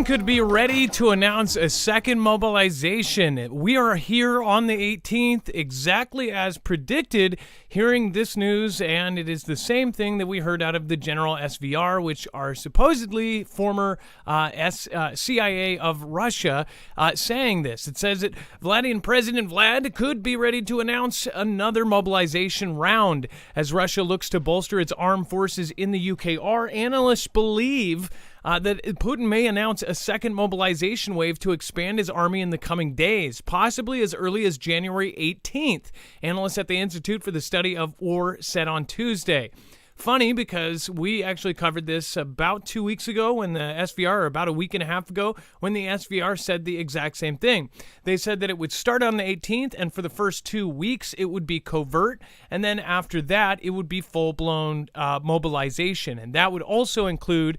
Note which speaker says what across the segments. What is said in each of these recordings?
Speaker 1: could be ready to announce a second mobilization. We are here on the 18th, exactly as predicted, hearing this news, and it is the same thing that we heard out of the General SVR, which are supposedly former CIA of Russia, saying this. It says that President Vlad could be ready to announce another mobilization round as Russia looks to bolster its armed forces in the UKR. Analysts believe that Putin may announce a second mobilization wave to expand his army in the coming days, possibly as early as January 18th. Analysts at the Institute for the Study of War said on Tuesday. Funny, because we actually covered this about 2 weeks ago when the SVR, or about a week and a half ago, when the SVR said the exact same thing. They said that it would start on the 18th, and for the first 2 weeks, it would be covert, and then after that, it would be full-blown mobilization. And that would also include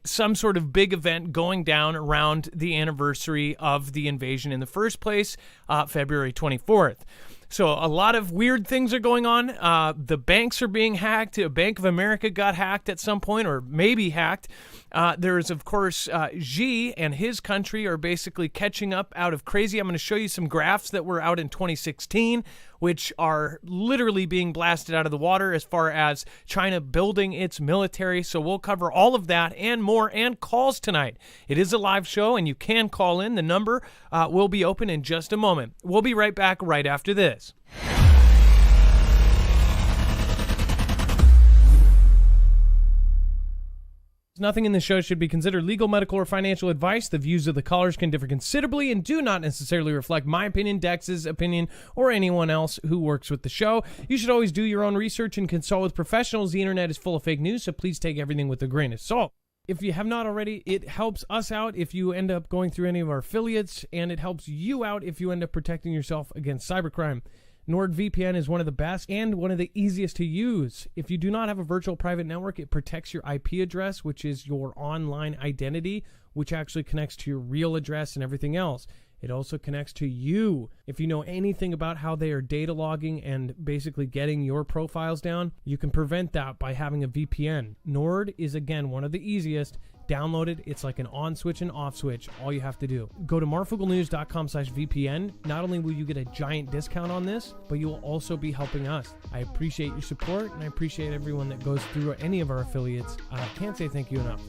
Speaker 1: some sort of big event going down around the anniversary of the invasion in the first place, February 24th. So a lot of weird things are going on. The banks are being hacked. Bank of America got hacked at some point, or maybe hacked. There's, of course, Xi and his country are basically catching up out of crazy. I'm going to show you some graphs that were out in 2016, which are literally being blasted out of the water as far as China building its military. So we'll cover all of that and more, and calls tonight. It is a live show, and you can call in. The number will be open in just a moment. We'll be right back right after this. Nothing in the show should be considered legal, medical, or financial advice. The views of the callers can differ considerably and do not necessarily reflect my opinion, Dex's opinion, or anyone else who works with the show. You should always do your own research and consult with professionals. The internet is full of fake news, so please take everything with a grain of salt. If you have not already, it helps us out if you end up going through any of our affiliates, and it helps you out if you end up protecting yourself against cybercrime. NordVPN is one of the best and one of the easiest to use. If you do not have a virtual private network, it protects your IP address, which is your online identity, which actually connects to your real address and everything else. It also connects to you. If you know anything about how they are data logging and basically getting your profiles down, you can prevent that by having a VPN. Nord is, again, one of the easiest. Download it. It's like an on switch and off switch. All you have to do. Go to marfooglenews.com/VPN. Not only will you get a giant discount on this, but you will also be helping us. I appreciate your support, and I appreciate everyone that goes through any of our affiliates. I can't say thank you enough.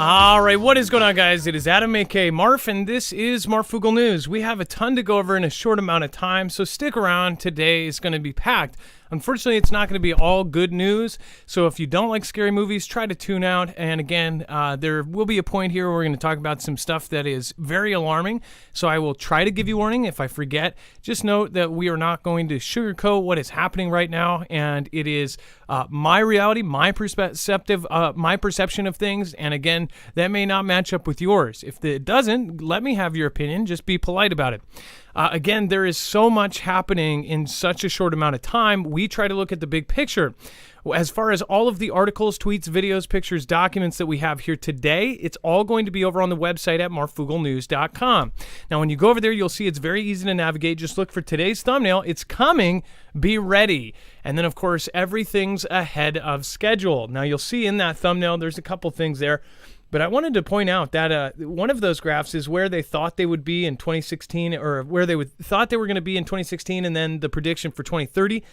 Speaker 1: All right, what is going on, guys? It is Adam, a.k.a. Marf, and this is Marfoogle News. We have a ton to go over in a short amount of time, so stick around. Today is going to be packed. Unfortunately, it's not going to be all good news, so if you don't like scary movies, try to tune out. And again, there will be a point here where we're going to talk about some stuff that is very alarming, so I will try to give you warning. If I forget, just note that we are not going to sugarcoat what is happening right now, and it is my reality, my perception of things, and again, that may not match up with yours. If it doesn't, let me have your opinion. Just be polite about it. Again, there is so much happening in such a short amount of time. We try to look at the big picture. As far as all of the articles, tweets, videos, pictures, documents that we have here today, it's all going to be over on the website at marfooglenews.com. Now, when you go over there, you'll see it's very easy to navigate. Just look for today's thumbnail. It's coming. Be ready. And then, of course, everything's ahead of schedule. Now, you'll see in that thumbnail, there's a couple things there. But I wanted to point out that one of those graphs is where they thought they would be in 2016, or where they thought they were going to be in 2016, and then the prediction for 2030.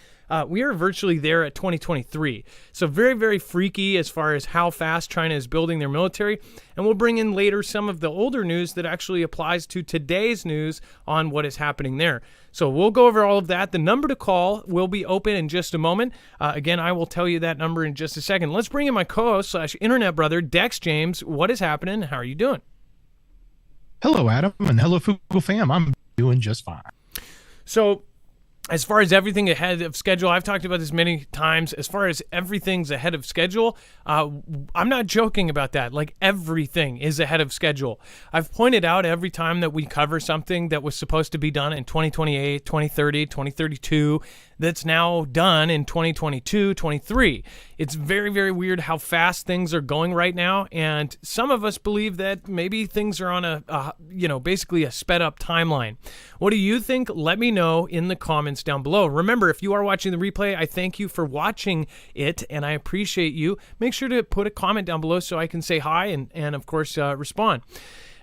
Speaker 1: We are virtually there at 2023. So very, very freaky as far as how fast China is building their military. And we'll bring in later some of the older news that actually applies to today's news on what is happening there. So we'll go over all of that. The number to call will be open in just a moment. Again, I will tell you that number in just a second. Let's bring in my co-host / internet brother, Dex James. What is happening? How are you doing?
Speaker 2: Hello, Adam, and hello, Foogle fam. I'm doing just fine.
Speaker 1: So, as far as everything ahead of schedule, I've talked about this many times. As far as everything's ahead of schedule, I'm not joking about that. Like, everything is ahead of schedule. I've pointed out every time that we cover something that was supposed to be done in 2028, 2030, 2032, that's now done in 2022, 23. It's very, very weird how fast things are going right now, and some of us believe that maybe things are on basically a sped up timeline. What do you think? Let me know in the comments down below. Remember, if you are watching the replay, I thank you for watching it, and I appreciate you. Make sure to put a comment down below so I can say hi and of course, respond.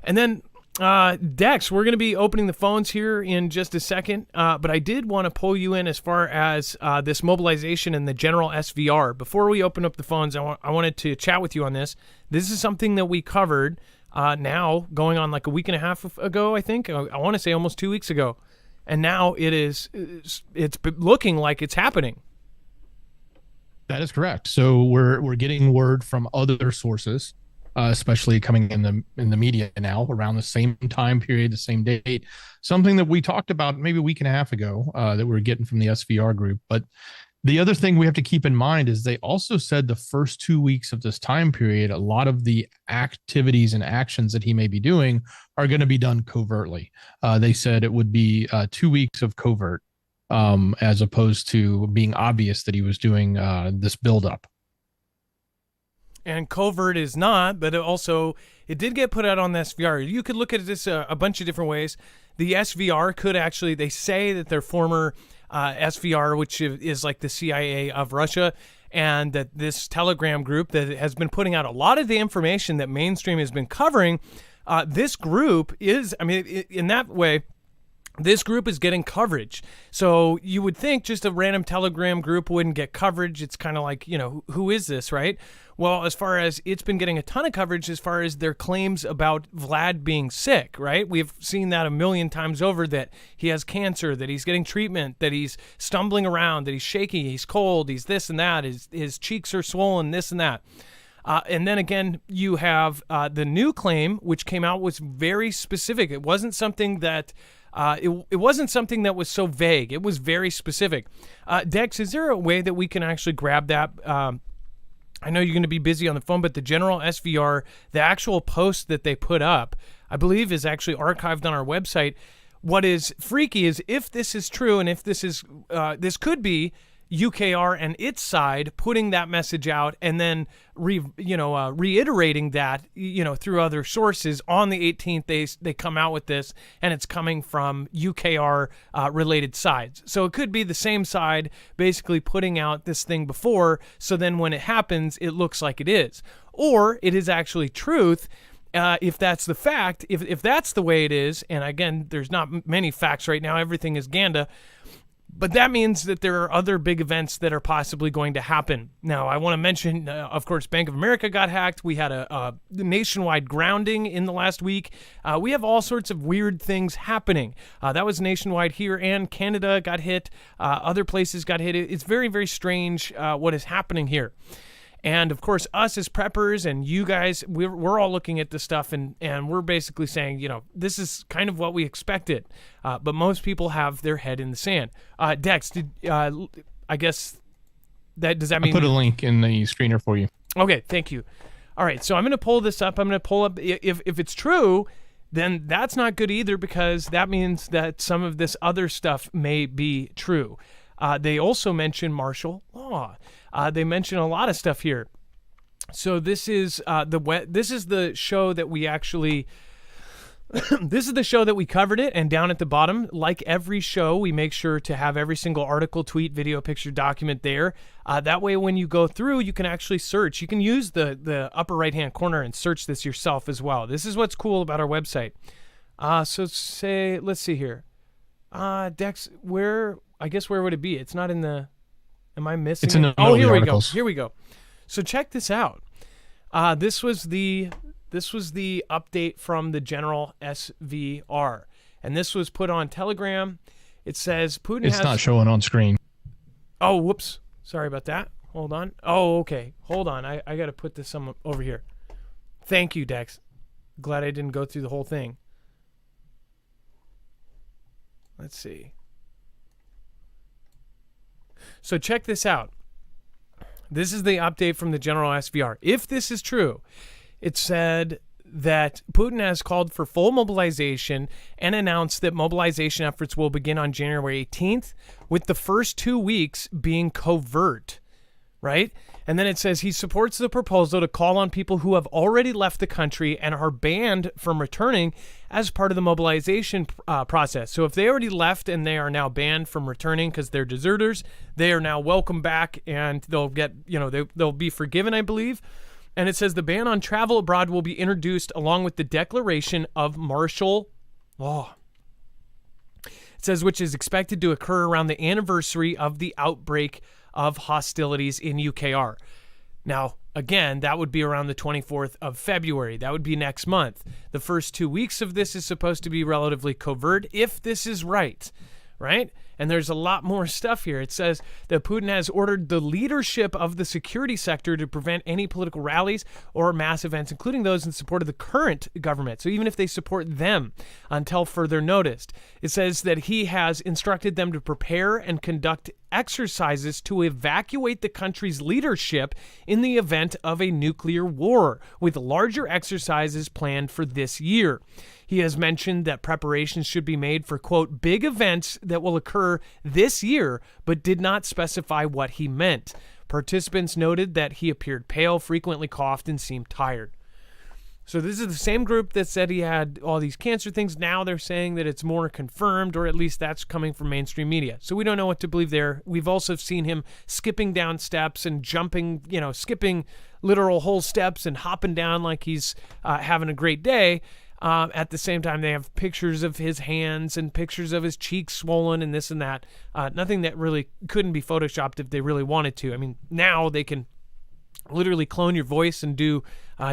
Speaker 1: And then Dex, we're going to be opening the phones here in just a second, but I did want to pull you in as far as this mobilization and the general SVR. Before we open up the phones, I wanted to chat with you on this. This is something that we covered now going on like a week and a half ago, I think. I want to say almost 2 weeks ago. And now it's looking like it's happening.
Speaker 2: That is correct. So we're getting word from other sources, especially coming in the media now around the same time period, the same date. Something that we talked about maybe a week and a half ago that we're getting from the SVR group. But the other thing we have to keep in mind is they also said the first 2 weeks of this time period, a lot of the activities and actions that he may be doing are going to be done covertly. They said it would be 2 weeks of covert as opposed to being obvious that he was doing this buildup.
Speaker 1: And covert is not, but it did get put out on the SVR. You could look at this a bunch of different ways. The SVR could actually, they say that their former SVR, which is like the CIA of Russia, and that this Telegram group that has been putting out a lot of the information that mainstream has been covering, this group is, in that way, this group is getting coverage. So you would think just a random Telegram group wouldn't get coverage. It's kind of like, who is this, right? Well, as far as it's been getting a ton of coverage as far as their claims about Vlad being sick, right? We've seen that a million times over, that he has cancer, that he's getting treatment, that he's stumbling around, that he's shaky, he's cold, he's this and that, his cheeks are swollen, this and that. And then again, you have the new claim, which came out, was very specific. It wasn't something that it wasn't something that was so vague. It was very specific. Dex, is there a way that we can actually grab that? I know you're going to be busy on the phone, but the general SVR, the actual post that they put up, I believe is actually archived on our website. What is freaky is if this is true, and if this is, this could be UKR and its side putting that message out and then reiterating that through other sources. On the 18th they come out with this, and it's coming from UKR related sides. So it could be the same side basically putting out this thing before, so then when it happens it looks like it is, or it is actually truth. If that's the fact, if that's the way it is, and again, there's not many facts right now, everything is Ganda. But that means that there are other big events that are possibly going to happen. Now, I want to mention, of course, Bank of America got hacked. We had a nationwide grounding in the last week. We have all sorts of weird things happening. That was nationwide here, and Canada got hit. Other places got hit. It's very, very strange what is happening here. And of course, us as preppers and you guys, we're all looking at this stuff and we're basically saying, this is kind of what we expected. But most people have their head in the sand. Dex, I guess does that mean?
Speaker 2: I put a link in the screener for you.
Speaker 1: Okay, thank you. All right, so I'm going to pull this up. I'm going to pull up, if it's true, then that's not good either, because that means that some of this other stuff may be true. They also mention martial law. They mention a lot of stuff here. So this is the show that we actually this is the show that we covered it, and down at the bottom, like every show, we make sure to have every single article, tweet, video, picture, document there. That way, when you go through, you can actually search. You can use the upper right-hand corner and search this yourself as well. This is what's cool about our website. So let's see here. Dex, where would it be? It's not in the... Am I missing
Speaker 2: it's in
Speaker 1: it?
Speaker 2: Oh,
Speaker 1: here we
Speaker 2: articles.
Speaker 1: go. Here we go. So check this out. This was the update from the general SVR, and this was put on Telegram. It says Putin
Speaker 2: It's not showing on screen.
Speaker 1: Oh, whoops. Sorry about that. Hold on. Oh, okay. Hold on. I got to put this over here. Thank you, Dex. Glad I didn't go through the whole thing. Let's see. So check this out. This is the update from the general SVR. If this is true, it said that Putin has called for full mobilization and announced that mobilization efforts will begin on January 18th, with the first 2 weeks being covert, right? And then it says he supports the proposal to call on people who have already left the country and are banned from returning as part of the mobilization process. So if they already left and they are now banned from returning because they're deserters, they are now welcome back and they'll get, they'll be forgiven, I believe. And it says the ban on travel abroad will be introduced along with the declaration of martial law. It says which is expected to occur around the anniversary of the outbreak of hostilities in UKR. Now, again, that would be around the 24th of February. That would be next month. The first 2 weeks of this is supposed to be relatively covert, if this is right? And there's a lot more stuff here. It says that Putin has ordered the leadership of the security sector to prevent any political rallies or mass events, including those in support of the current government. So even if they support them until further notice, it says that he has instructed them to prepare and conduct exercises to evacuate the country's leadership in the event of a nuclear war, with larger exercises planned for this year. He has mentioned that preparations should be made for, quote, big events that will occur this year, but did not specify what he meant. Participants noted that he appeared pale, frequently coughed, and seemed tired. So this is the same group that said he had all these cancer things. Now they're saying that it's more confirmed, or at least that's coming from mainstream media. So we don't know what to believe there. We've also seen him skipping down steps and jumping, skipping literal whole steps and hopping down like he's having a great day. At the same time, they have pictures of his hands and pictures of his cheeks swollen and this and that. Nothing that really couldn't be photoshopped if they really wanted to. I mean, now they can literally clone your voice and do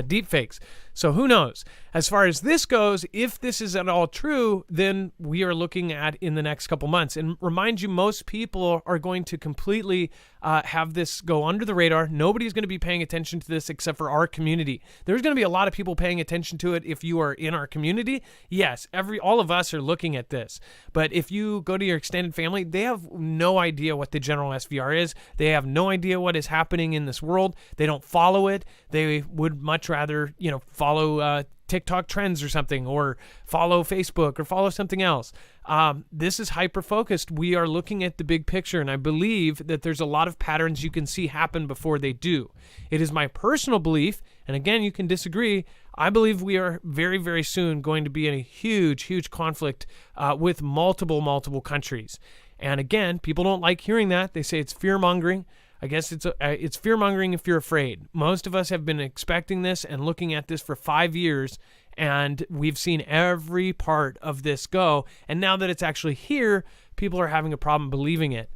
Speaker 1: deep fakes. So who knows? As far as this goes, if this is at all true, then we are looking at in the next couple months. And remind you, most people are going to completely have this go under the radar. Nobody's going to be paying attention to this except for our community. There's going to be a lot of people paying attention to it if you are in our community. Yes, all of us are looking at this. But if you go to your extended family, they have no idea what the general SVR is. They have no idea what is happening in this world. They don't follow it. They would much rather, follow TikTok trends or something, or follow Facebook or follow something else. This is hyper-focused. We are looking at the big picture, and I believe that there's a lot of patterns you can see happen before they do. It is my personal belief, and again, you can disagree, I believe we are very, very soon going to be in a huge, huge conflict with multiple countries. And again, people don't like hearing that. They say it's fear-mongering. I guess it's fear-mongering if you're afraid. Most of us have been expecting this and looking at this for 5 years, and we've seen every part of this go. And now that it's actually here, people are having a problem believing it.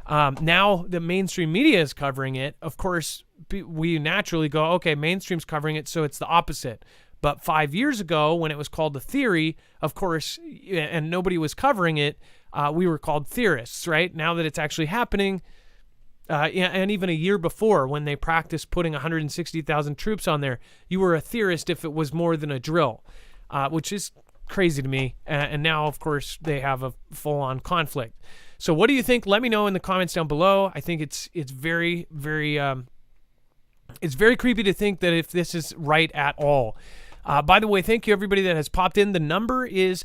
Speaker 1: Now the mainstream media is covering it. Of course, we naturally go, okay, mainstream's covering it, so it's the opposite. But 5 years ago, when it was called a theory, of course, and nobody was covering it, we were called theorists, right? Now that it's actually happening, and even a year before, when they practiced putting 160,000 troops on there, you were a theorist if it was more than a drill, which is crazy to me. And now, of course, they have a full-on conflict. So what do you think? Let me know in the comments down below. I think it's very, very it's very creepy to think that if this is right at all. By the way, thank you everybody that has popped in. The number is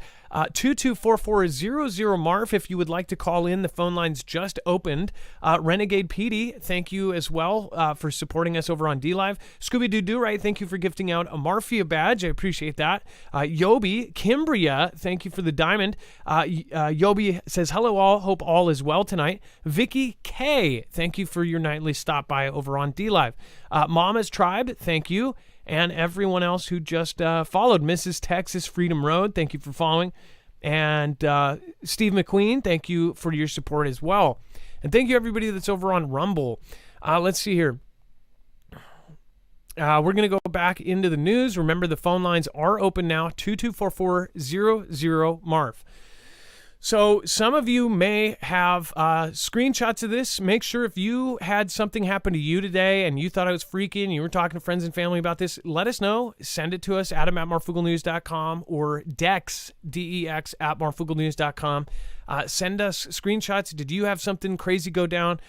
Speaker 1: 224400 if you would like to call in. The phone line's just opened. Renegade PD, thank you as well for supporting us over on DLive. Scooby-Doo Right, thank you for gifting out a Marfia badge. I appreciate that. Yobi, Kimbria, thank you for the diamond. Yobi says, hello all, hope all is well tonight. Vicky K, thank you for your nightly stop by over on DLive. Mama's Tribe, thank you. And everyone else who just followed. Mrs. Texas Freedom Road, thank you for following. And Steve McQueen, thank you for your support as well. And thank you everybody that's over on Rumble. Let's see here. We're going to go back into the news. Remember, the phone lines are open now, 224400 Marf. So some of you may have screenshots of this. Make sure if you had something happen to you today and you thought I was freaky and you were talking to friends and family about this, let us know. Send it to us, adam@marfooglenews.com or dex, D-E-X, @marfooglenews.com. Send us screenshots. Did you have something crazy go down?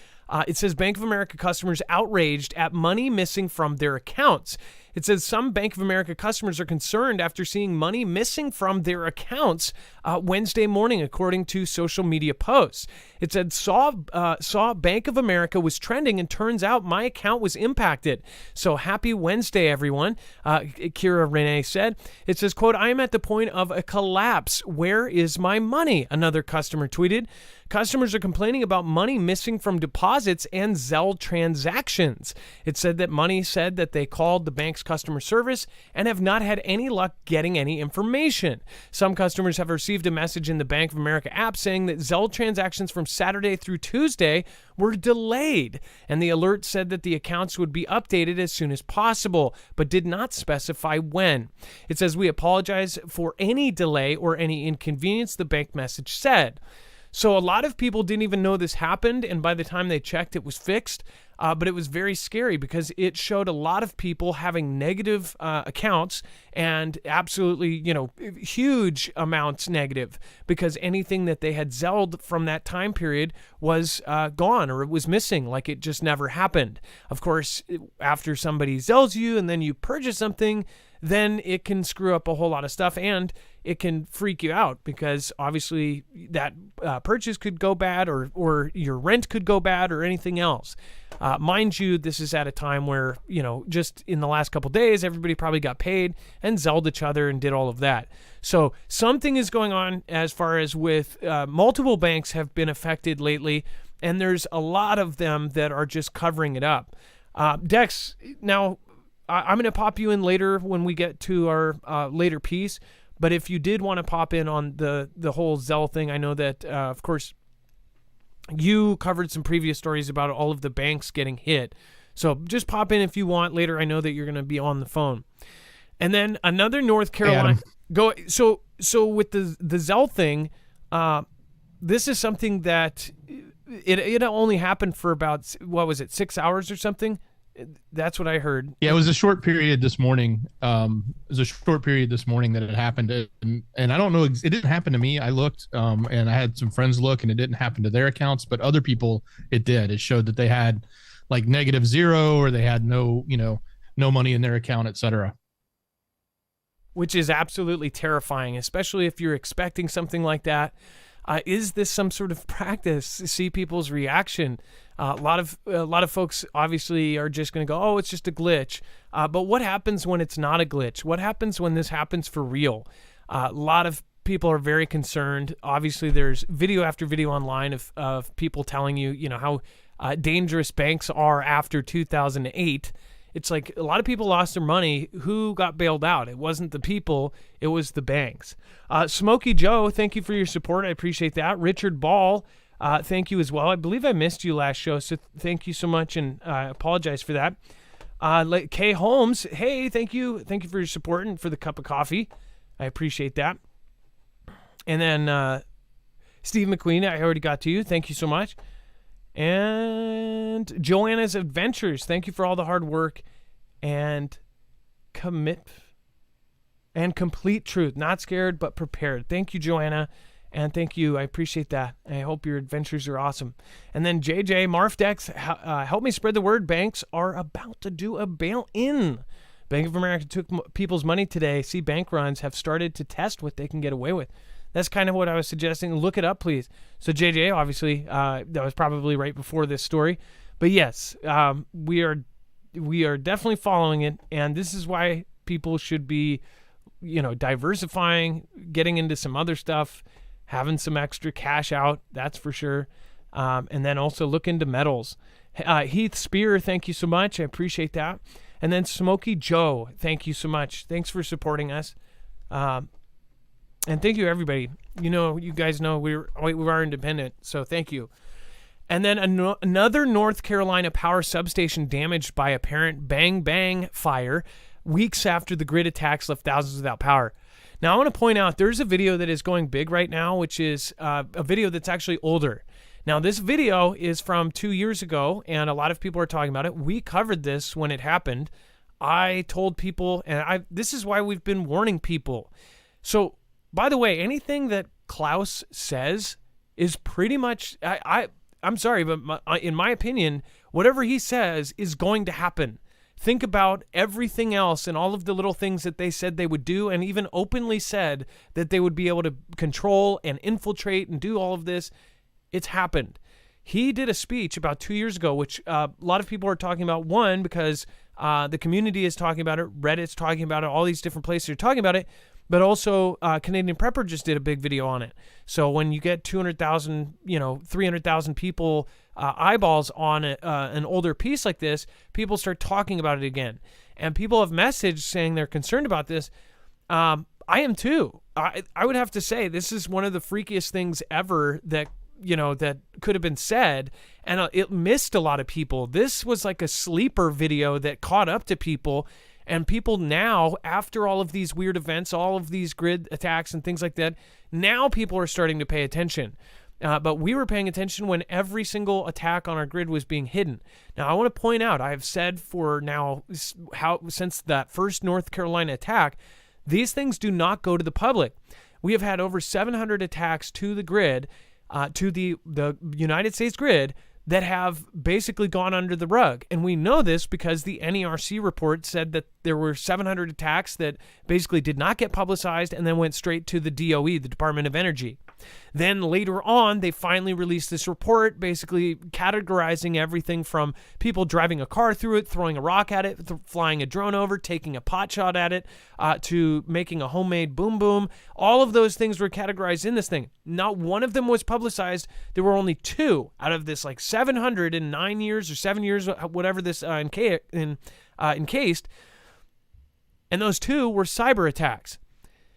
Speaker 1: It says Bank of America customers outraged at money missing from their accounts. It says some Bank of America customers are concerned after seeing money missing from their accounts Wednesday morning, according to social media posts. It said, saw Bank of America was trending, and turns out my account was impacted. So happy Wednesday, everyone, Kira Renee said. It says, quote, I am at the point of a collapse. Where is my money? Another customer tweeted. Customers are complaining about money missing from deposits and Zelle transactions. It said that Money said that they called the bank's customer service and have not had any luck getting any information. Some customers have received a message in the Bank of America app saying that Zelle transactions from Saturday through Tuesday were delayed, and the alert said that the accounts would be updated as soon as possible, but did not specify when. It says, we apologize for any delay or any inconvenience, the bank message said. So a lot of people didn't even know this happened, and by the time they checked, it was fixed. But it was very scary because it showed a lot of people having negative accounts, and absolutely, huge amounts negative, because anything that they had Zelled from that time period was gone, or it was missing, like it just never happened. Of course, after somebody Zells you and then you purchase something, then it can screw up a whole lot of stuff, and it can freak you out because obviously that purchase could go bad, or your rent could go bad, or anything else. Mind you, this is at a time where, just in the last couple days, everybody probably got paid and Zelled each other and did all of that. So something is going on as far as with multiple banks have been affected lately, and there's a lot of them that are just covering it up. Dex, now I'm going to pop you in later when we get to our later piece. But if you did want to pop in on the whole Zelle thing, I know that, of course, you covered some previous stories about all of the banks getting hit. So just pop in if you want later. I know that you're going to be on the phone. And then another North Carolina. So with the Zelle thing, this is something that it only happened for about, 6 hours or something? That's what I heard.
Speaker 2: Yeah, it was a short period this morning. That it happened. And I don't know, it didn't happen to me. I looked, and I had some friends look, and it didn't happen to their accounts, but other people, it did. It showed that they had like -0, or they had no money in their account, etc.
Speaker 1: Which is absolutely terrifying, especially if you're expecting something like that. Is this some sort of practice? See people's reaction. A lot of folks obviously are just going to go, oh, it's just a glitch. But what happens when it's not a glitch? What happens when this happens for real? A lot of people are very concerned. Obviously, there's video after video online of people telling you, how dangerous banks are after 2008. It's like a lot of people lost their money. Who got bailed out? It wasn't the people. It was the banks. Smokey Joe, thank you for your support. I appreciate that. Richard Ball, thank you as well. I believe I missed you last show, so thank you so much, and I apologize for that. Kay Holmes, hey, thank you. Thank you for your support and for the cup of coffee. I appreciate that. And then Steve McQueen, I already got to you. Thank you so much. And Joanna's Adventures, thank you for all the hard work and complete truth. Not scared, but prepared. Thank you, Joanna, and thank you. I appreciate that. I hope your adventures are awesome. And then JJ Marfdex, help me spread the word. Banks are about to do a bail-in. Bank of America took people's money today. See, bank runs have started to test what they can get away with. That's kind of what I was suggesting. Look it up, please. So JJ, obviously, that was probably right before this story. But yes, we are definitely following it, and this is why people should be, diversifying, getting into some other stuff, having some extra cash out, that's for sure. And then also look into metals. Heath Spear, thank you so much. I appreciate that. And then Smokey Joe, thank you so much. Thanks for supporting us. And thank you, everybody. You guys know we are independent, so thank you. And then another North Carolina power substation damaged by apparent bang-bang fire weeks after the grid attacks left thousands without power. Now, I want to point out there's a video that is going big right now, which is a video that's actually older. Now, this video is from 2 years ago, and a lot of people are talking about it. We covered this when it happened. I told people, and this is why we've been warning people. So, by the way, anything that Klaus says is pretty much, I'm sorry, but in my opinion, whatever he says is going to happen. Think about everything else and all of the little things that they said they would do, and even openly said that they would be able to control and infiltrate and do all of this. It's happened. He did a speech about 2 years ago, which a lot of people are talking about, one, because the community is talking about it, Reddit's talking about it, all these different places are talking about it, but also Canadian Prepper just did a big video on it. So when you get 200,000, 300,000 people eyeballs on an older piece like this, people start talking about it again. And people have messaged saying they're concerned about this. I am too. I would have to say this is one of the freakiest things ever that could have been said, and it missed a lot of people. This was like a sleeper video that caught up to people, and people now, after all of these weird events, all of these grid attacks and things like that, now people are starting to pay attention. But we were paying attention when every single attack on our grid was being hidden. Now, I want to point out, I've said for now, since that first North Carolina attack, these things do not go to the public. We have had over 700 attacks to the grid, to the United States grid, that have basically gone under the rug. And we know this because the NERC report said that there were 700 attacks that basically did not get publicized and then went straight to the DOE, the Department of Energy. Then later on, they finally released this report basically categorizing everything from people driving a car through it, throwing a rock at it, flying a drone over, taking a pot shot at it, to making a homemade boom boom. All of those things were categorized in this thing. Not one of them was publicized. There were only 2 out of this 700 in 9 years or 7 years, whatever this encased. And those 2 were cyber attacks.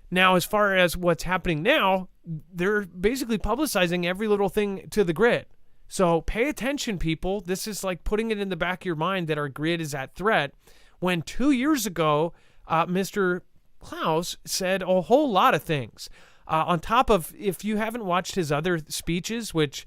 Speaker 1: Now, as far as what's happening now, they're basically publicizing every little thing to the grid. So pay attention, people. This is like putting it in the back of your mind that our grid is at threat. When 2 years ago, Mr. Klaus said a whole lot of things. On top of, if you haven't watched his other speeches, which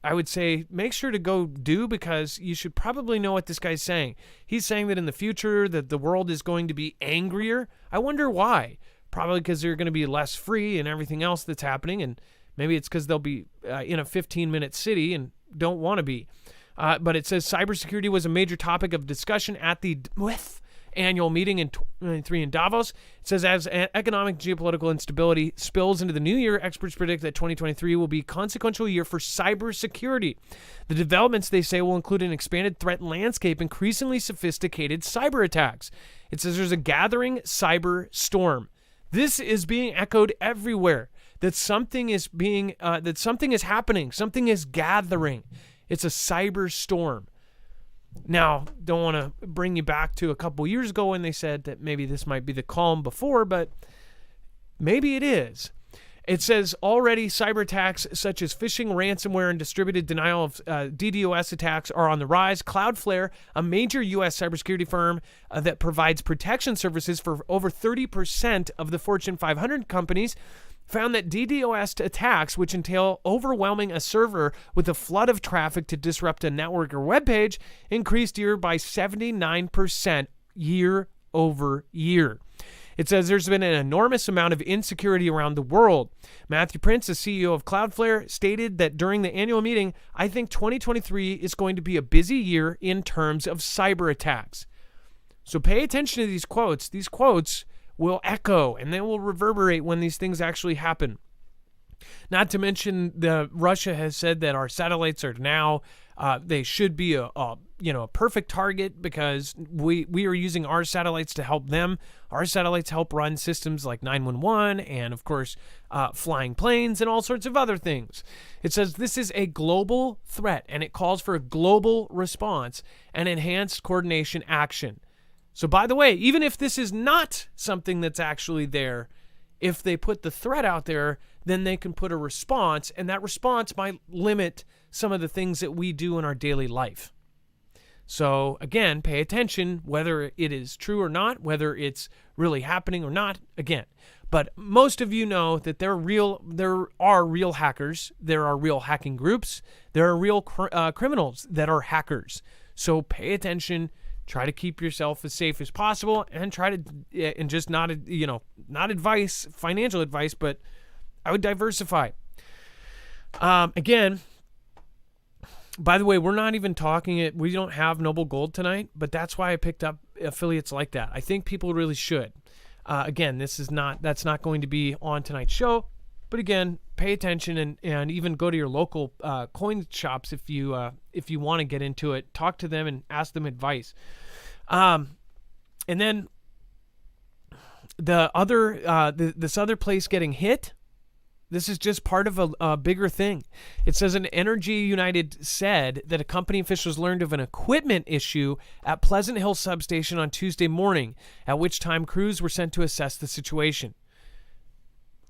Speaker 1: I would say make sure to go do, because you should probably know what this guy's saying. He's saying that in the future that the world is going to be angrier. I wonder why. Probably because they're going to be less free and everything else that's happening, and maybe it's because they'll be in a 15-minute city and don't want to be. But it says cybersecurity was a major topic of discussion at the annual meeting in 2023 in Davos. It says as economic geopolitical instability spills into the new year, experts predict that 2023 will be a consequential year for cybersecurity. The developments, they say, will include an expanded threat landscape, increasingly sophisticated cyber attacks. It says there's a gathering cyber storm. This is being echoed everywhere, that something is happening, something is gathering. It's a cyber storm. Now, don't want to bring you back to a couple years ago when they said that maybe this might be the calm before, but maybe it is. It says already cyber attacks such as phishing, ransomware, and distributed denial of DDoS attacks are on the rise. Cloudflare, a major U.S. cybersecurity firm that provides protection services for over 30% of the Fortune 500 companies, found that DDoS attacks, which entail overwhelming a server with a flood of traffic to disrupt a network or web page, increased by 79% year over year. It says there's been an enormous amount of insecurity around the world. Matthew Prince, the CEO of Cloudflare, stated that during the annual meeting, I think 2023 is going to be a busy year in terms of cyber attacks. So pay attention to these quotes. These quotes will echo and they will reverberate when these things actually happen. Not to mention, Russia has said that our satellites are now, they should be a perfect target, because we are using our satellites to help them. Our satellites help run systems like 911 and, of course, flying planes and all sorts of other things. It says this is a global threat, and it calls for a global response and enhanced coordination action. So, by the way, even if this is not something that's actually there, if they put the threat out there, then they can put a response, and that response might limit some of the things that we do in our daily life. So, again, pay attention whether it is true or not, whether it's really happening or not, again. But most of you know that there are real hackers, there are real hacking groups, there are real criminals that are hackers. So pay attention. Try to keep yourself as safe as possible, and try to, and just not advice, financial advice, but I would diversify. Again, by the way, we're not even talking it. We don't have Noble Gold tonight, but that's why I picked up affiliates like that. I think people really should. Again, that's not going to be on tonight's show, but again, pay attention and even go to your local coin shops if you want to get into it. Talk to them and ask them advice. And then this other place getting hit. This is just part of a bigger thing. It says an Energy United said that company officials learned of an equipment issue at Pleasant Hill substation on Tuesday morning, at which time crews were sent to assess the situation.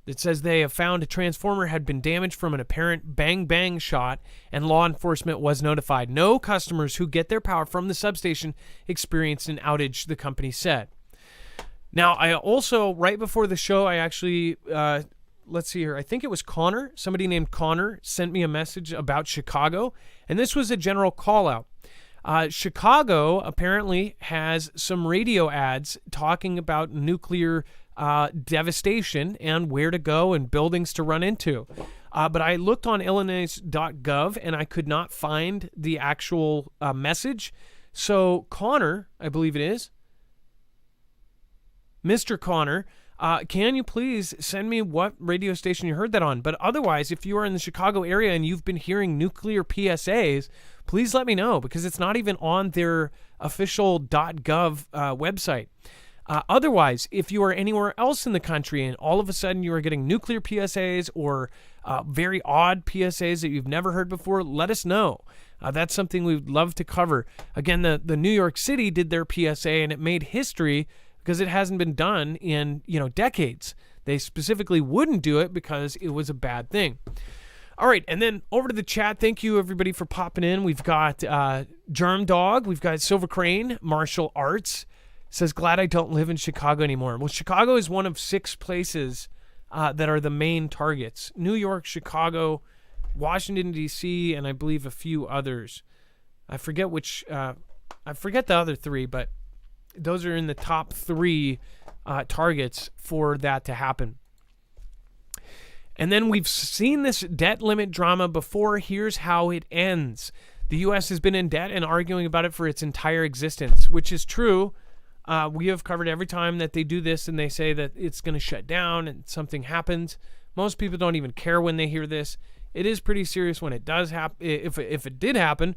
Speaker 1: It says they have found a transformer had been damaged from an apparent bang-bang shot, and law enforcement was notified. No customers who get their power from the substation experienced an outage, the company said. Now, I also, right before the show, I actually... let's see here. I think it was Connor. Somebody named Connor sent me a message about Chicago, and this was a general call out. Chicago apparently has some radio ads talking about nuclear devastation and where to go and buildings to run into. But I looked on illinois.gov and I could not find the actual message. So Connor, I believe it is, Mr. Connor, can you please send me what radio station you heard that on? But otherwise, if you are in the Chicago area and you've been hearing nuclear PSAs, please let me know, because it's not even on their official .gov website. Otherwise, if you are anywhere else in the country and all of a sudden you are getting nuclear PSAs or very odd PSAs that you've never heard before, let us know. That's something we'd love to cover. Again, the New York City did their PSA and it made history because it hasn't been done in, decades. They specifically wouldn't do it because it was a bad thing. All right, and then over to the chat. Thank you, everybody, for popping in. We've got Germ Dog. We've got Silver Crane. Martial Arts says, glad I don't live in Chicago anymore. Well, Chicago is one of 6 places that are the main targets. New York, Chicago, Washington, D.C., and I believe a few others. I forget the other 3, but those are in the top 3 targets for that to happen. And then we've seen this debt limit drama before. Here's how it ends. The U.S. has been in debt and arguing about it for its entire existence, which is true. We have covered every time that they do this and they say that it's going to shut down and something happens. Most people don't even care when they hear this. It is pretty serious when it does happen, if it did happen.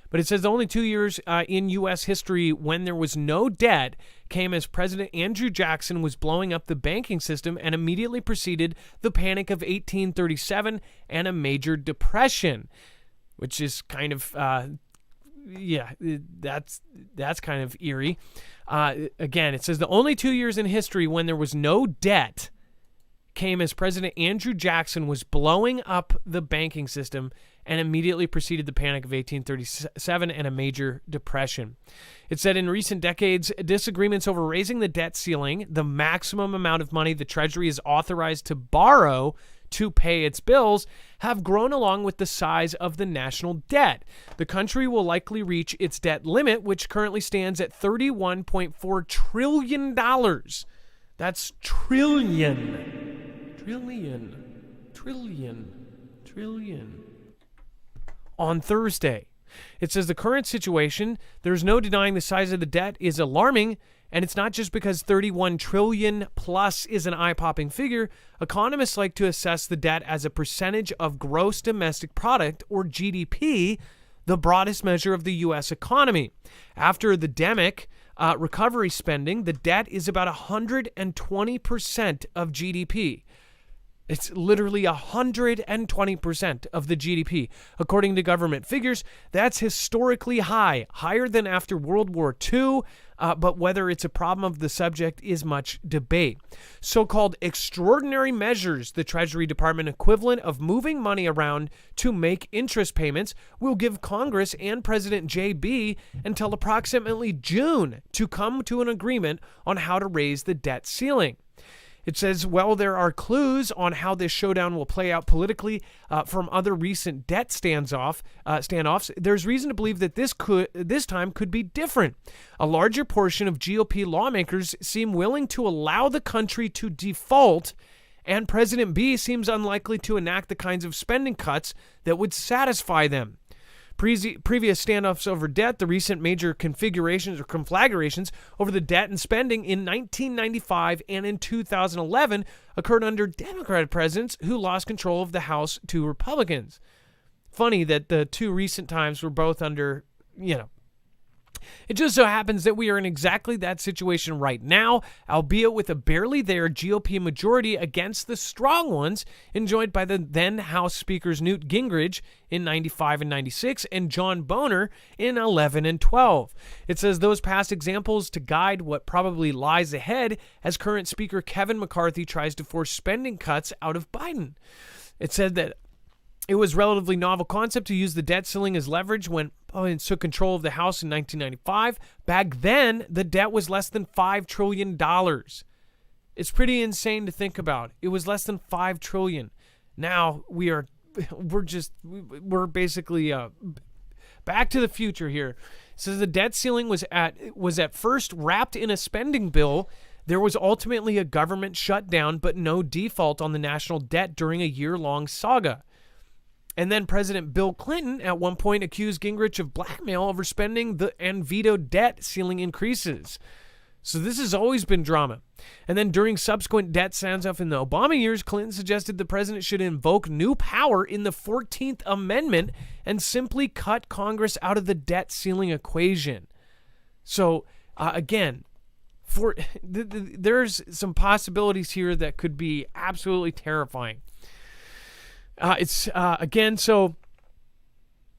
Speaker 1: But it says the only 2 years in U.S. history when there was no debt came as President Andrew Jackson was blowing up the banking system and immediately preceded the Panic of 1837 and a major depression, which is kind of, that's kind of eerie. Again, it says the only 2 years in history when there was no debt came as President Andrew Jackson was blowing up the banking system and immediately preceded the Panic of 1837 and a major depression. It said in recent decades, disagreements over raising the debt ceiling, the maximum amount of money the Treasury is authorized to borrow to pay its bills, have grown along with the size of the national debt. The country will likely reach its debt limit, which currently stands at $31.4 trillion. That's trillion. On Thursday. It says the current situation, there's no denying the size of the debt is alarming, and it's not just because 31 trillion plus is an eye-popping figure. Economists like to assess the debt as a percentage of gross domestic product, or GDP, the broadest measure of the U.S. economy. After the demic recovery spending, the debt is about 120% of GDP. It's literally 120% of the GDP. According to government figures, that's historically high, higher than after World War II, but whether it's a problem of the subject is much debate. So-called extraordinary measures, the Treasury Department equivalent of moving money around to make interest payments, will give Congress and President JB until approximately June to come to an agreement on how to raise the debt ceiling. It says, well, there are clues on how this showdown will play out politically from other recent debt standoffs. There's reason to believe that this time could be different. A larger portion of GOP lawmakers seem willing to allow the country to default, and President B seems unlikely to enact the kinds of spending cuts that would satisfy them. previous standoffs over debt, the recent major conflagrations over the debt and spending in 1995 and in 2011 occurred under Democratic presidents who lost control of the House to Republicans. Funny that the two recent times were both under, It just so happens that we are in exactly that situation right now, albeit with a barely there GOP majority against the strong ones enjoyed by the then House Speakers Newt Gingrich in 95 and 96 and John Boehner in 11 and 12. It says those past examples to guide what probably lies ahead as current Speaker Kevin McCarthy tries to force spending cuts out of Biden. It said that it was a relatively novel concept to use the debt ceiling as leverage when Republicans took control of the House in 1995. Back then, the debt was less than $5 trillion. It's pretty insane to think about. It was less than $5 trillion. Now we're basically back to the future here. It says the debt ceiling was at first wrapped in a spending bill. There was ultimately a government shutdown, but no default on the national debt during a year-long saga. And then President Bill Clinton at one point accused Gingrich of blackmail overspending and vetoed debt ceiling increases. So this has always been drama. And then during subsequent debt standoff in the Obama years, Clinton suggested the president should invoke new power in the 14th Amendment and simply cut Congress out of the debt ceiling equation. So again, there's some possibilities here that could be absolutely terrifying. So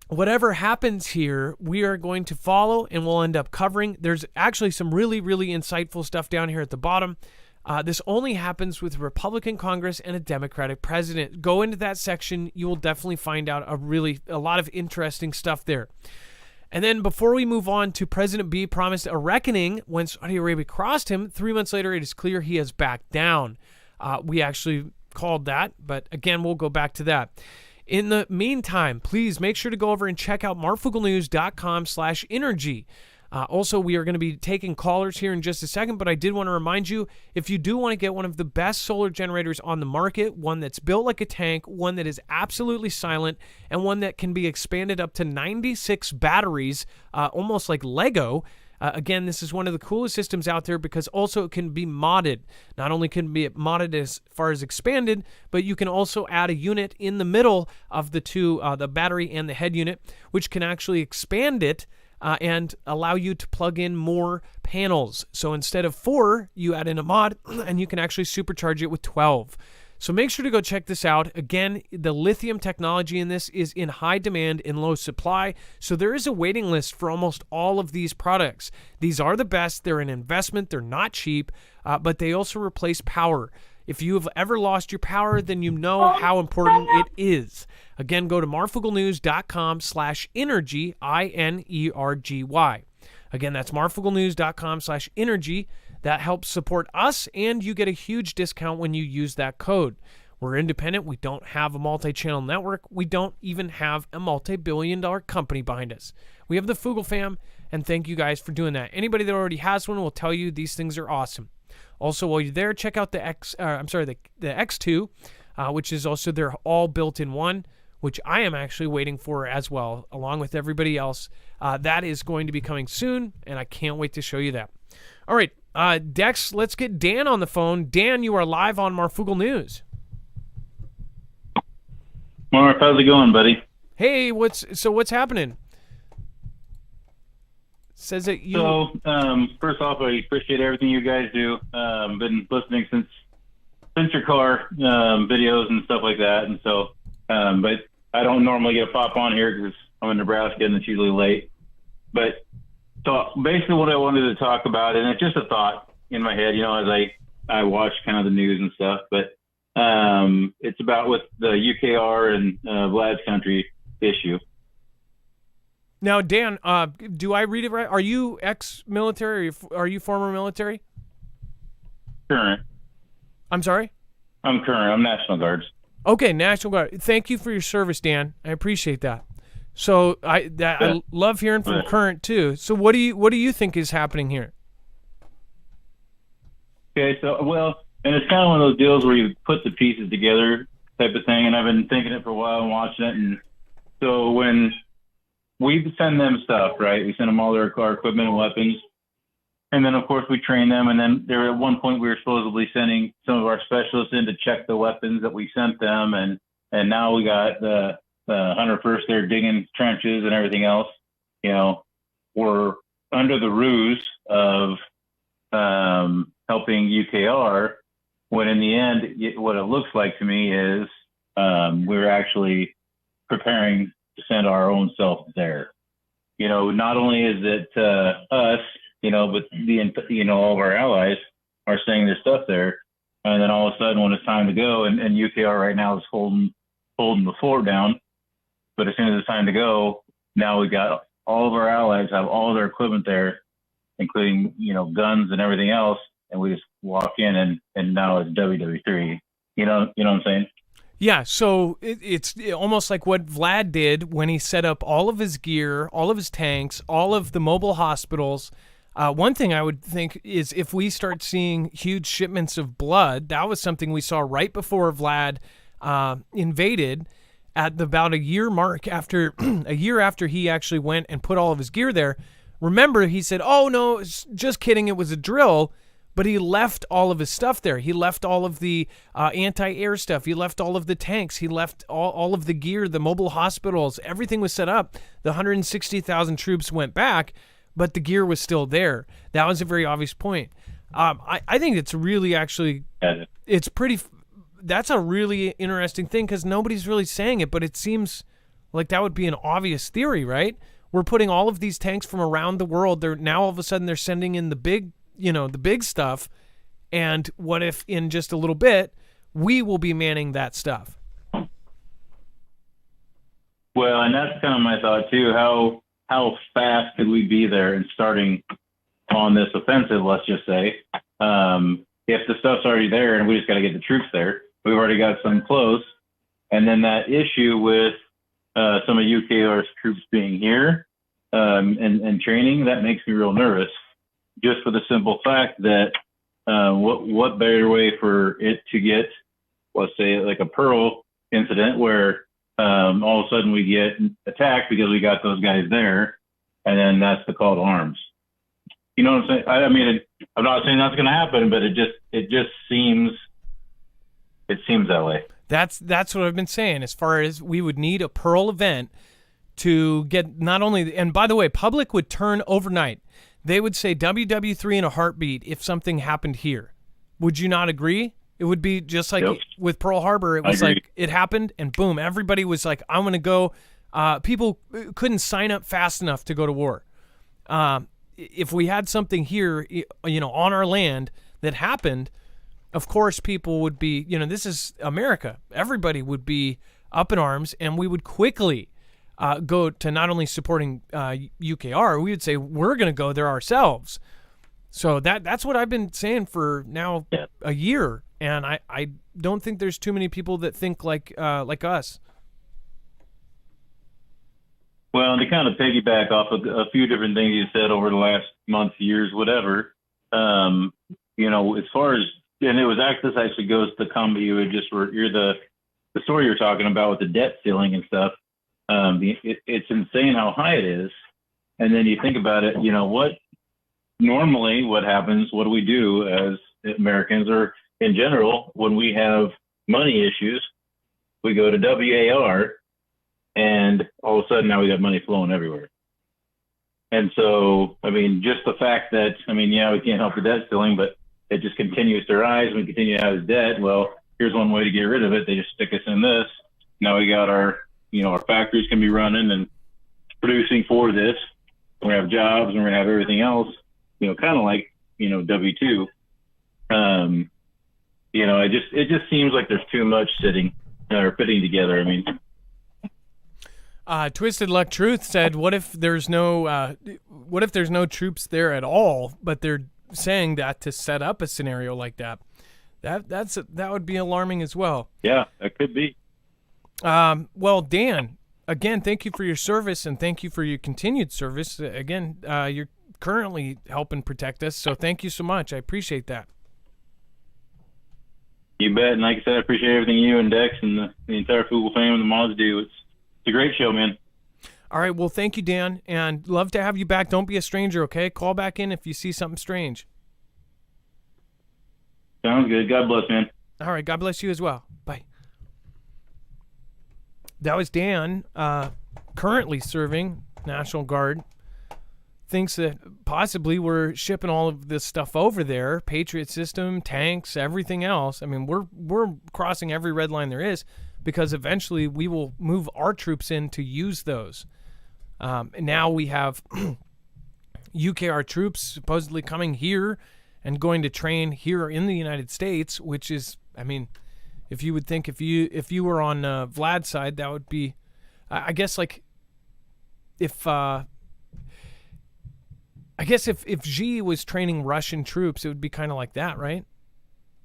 Speaker 1: whatever happens here, we are going to follow and we'll end up covering. There's actually some really, really insightful stuff down here at the bottom. This only happens with a Republican Congress and a Democratic president. Go into that section. You will definitely find out a lot of interesting stuff there. And then before we move on to President B promised a reckoning when Saudi Arabia crossed him, 3 months later, it is clear he has backed down. We actually called that, but again, we'll go back to that. In the meantime, please make sure to go over and check out marfooglenews.com/energy. Also, we are going to be taking callers here in just a second, but I did want to remind you, if you do want to get one of the best solar generators on the market, one that's built like a tank, one that is absolutely silent, and one that can be expanded up to 96 batteries, almost like Lego. Again, this is one of the coolest systems out there because also it can be modded. Not only can it be modded as far as expanded, but you can also add a unit in the middle of the two, the battery and the head unit, which can actually expand it and allow you to plug in more panels. So instead of 4, you add in a mod and you can actually supercharge it with 12. So make sure to go check this out. Again, the lithium technology in this is in high demand in low supply, so there is a waiting list for almost all of these products. These are the best. They're an investment. They're not cheap, but they also replace power. If you have ever lost your power, then you know how important it is. Again, go to marfooglenews.com/energy, INERGY. Again, that's marfooglenews.com/energy. That helps support us, and you get a huge discount when you use that code. We're independent. We don't have a multi-channel network. We don't even have a multi-billion-dollar company behind us. We have the Foogle fam, and thank you guys for doing that. Anybody that already has one will tell you these things are awesome. Also, while you're there, check out the X2, which is also they're all built in one, which I am actually waiting for as well, along with everybody else. That is going to be coming soon, and I can't wait to show you that. All right, Dex, let's get Dan on the phone. Dan, you are live on Marfoogle News.
Speaker 3: Mark, how's it going, buddy?
Speaker 1: Hey, what's happening? Says that you.
Speaker 3: So, first off, I appreciate everything you guys do. Been listening since your car videos and stuff like that, and so, but I don't normally get a pop on here because I'm in Nebraska and it's usually late. But so basically, what I wanted to talk about, and it's just a thought in my head, as I watch kind of the news and stuff, but it's about with the UKR and Vlad's country issue.
Speaker 1: Now, Dan, do I read it right? Are you ex-military or are you former military?
Speaker 3: Current.
Speaker 1: I'm sorry?
Speaker 3: I'm current. I'm National Guards.
Speaker 1: Okay, National Guard. Thank you for your service, Dan. I appreciate that. So I love hearing from current too. So what do you think is happening here?
Speaker 3: Okay, so and it's kind of one of those deals where you put the pieces together type of thing, and I've been thinking it for a while and watching it, and so when we send them stuff, right? We send them all their our equipment and weapons. And then, of course, we train them. And then there at one point, we were supposedly sending some of our specialists in to check the weapons that we sent them. And now we got the 101st there digging trenches and everything else. You know, we're under the ruse of helping UKR, when in the end, what it looks like to me is we're actually preparing to send our own self there. You know, not only is it us, you know, but all of our allies are sending their stuff there. And then all of a sudden, when it's time to go, and UKR right now is holding the fort down, but as soon as it's time to go, now we got all of our allies have all their equipment there, including, you know, guns and everything else, and we just walk in and now it's WW3. You know what I'm saying?
Speaker 1: Yeah, so it's almost like what Vlad did when he set up all of his gear, all of his tanks, all of the mobile hospitals. One thing I would think is if we start seeing huge shipments of blood, that was something we saw right before Vlad invaded at about a year mark after a year after he actually went and put all of his gear there. Remember, he said, "Oh no, it's just kidding, it was a drill." But he left all of his stuff there. He left all of the anti-air stuff. He left all of the tanks. He left all of the gear, the mobile hospitals. Everything was set up. The 160,000 troops went back, but the gear was still there. That was a very obvious point. I think it's really actually, it's pretty, that's a really interesting thing because nobody's really saying it, but it seems like that would be an obvious theory, right? We're putting all of these tanks from around the world. They're now all of a sudden they're sending in the big stuff. And what if in just a little bit, we will be manning that stuff?
Speaker 3: Well, and that's kind of my thought too. How fast could we be there and starting on this offensive, let's just say, if the stuff's already there and we just got to get the troops there, we've already got some close. And then that issue with some of UKR's troops being here and training, that makes me real nervous. Just for the simple fact that what better way for it to get, let's say, like a Pearl incident where all of a sudden we get attacked because we got those guys there, and then that's the call to arms. You know what I'm saying? I mean, I'm not saying that's going to happen, but it just seems that way.
Speaker 1: That's what I've been saying. As far as we would need a Pearl event to get not only, and by the way, public would turn overnight. They would say WW3 in a heartbeat if something happened here. Would you not agree? It would be just like with Pearl Harbor. It was like it happened and boom, everybody was like, I'm going to go. People couldn't sign up fast enough to go to war. If we had something here, you know, on our land that happened, of course people would be, you know, this is America. Everybody would be up in arms and we would quickly go to not only supporting UKR, we would say we're going to go there ourselves. So that's what I've been saying for now a year, and I don't think there's too many people that think like us.
Speaker 3: Well, to kind of piggyback off of a few different things you said over the last months, years, whatever, you know, as far as, and this actually goes to the comment you're the story you're talking about with the debt ceiling and stuff. It's insane how high it is. And then you think about it, you know, what happens, what do we do as Americans or in general, when we have money issues, we go to WAR and all of a sudden now we got money flowing everywhere. And so, I mean, just the fact that, I mean, yeah, we can't help the debt ceiling, but it just continues to rise and we continue to have this debt. Well, here's one way to get rid of it. They just stick us in this. Now we got our factories can be running and producing for this. We're going to have jobs and we're going to have everything else, you know, kind of like, you know, W2. You know, it just seems like there's too much fitting together. I mean,
Speaker 1: Twisted Luck Truth said, what if there's no troops there at all, but they're saying that to set up a scenario like that? That would be alarming as well.
Speaker 3: Yeah, that could be.
Speaker 1: Well, Dan, again, thank you for your service and thank you for your continued service. Again, you're currently helping protect us, so thank you so much. I appreciate that.
Speaker 3: You bet. And like I said, I appreciate everything you and Dex and the entire Foogle family and the mods do. It's a great show, man.
Speaker 1: All right. Well, thank you, Dan, and love to have you back. Don't be a stranger, okay? Call back in if you see something strange.
Speaker 3: Sounds good. God bless, man.
Speaker 1: All right. God bless you as well. Bye. That was Dan, currently serving National Guard. Thinks that possibly we're shipping all of this stuff over there, Patriot system, tanks, everything else. I mean, we're crossing every red line there is, because eventually we will move our troops in to use those. Now we have UKR troops supposedly coming here and going to train here in the United States, which is, I mean, if you would think if you were on Vlad's side, that would be, I guess, like if Xi was training Russian troops, it would be kind of like that, right?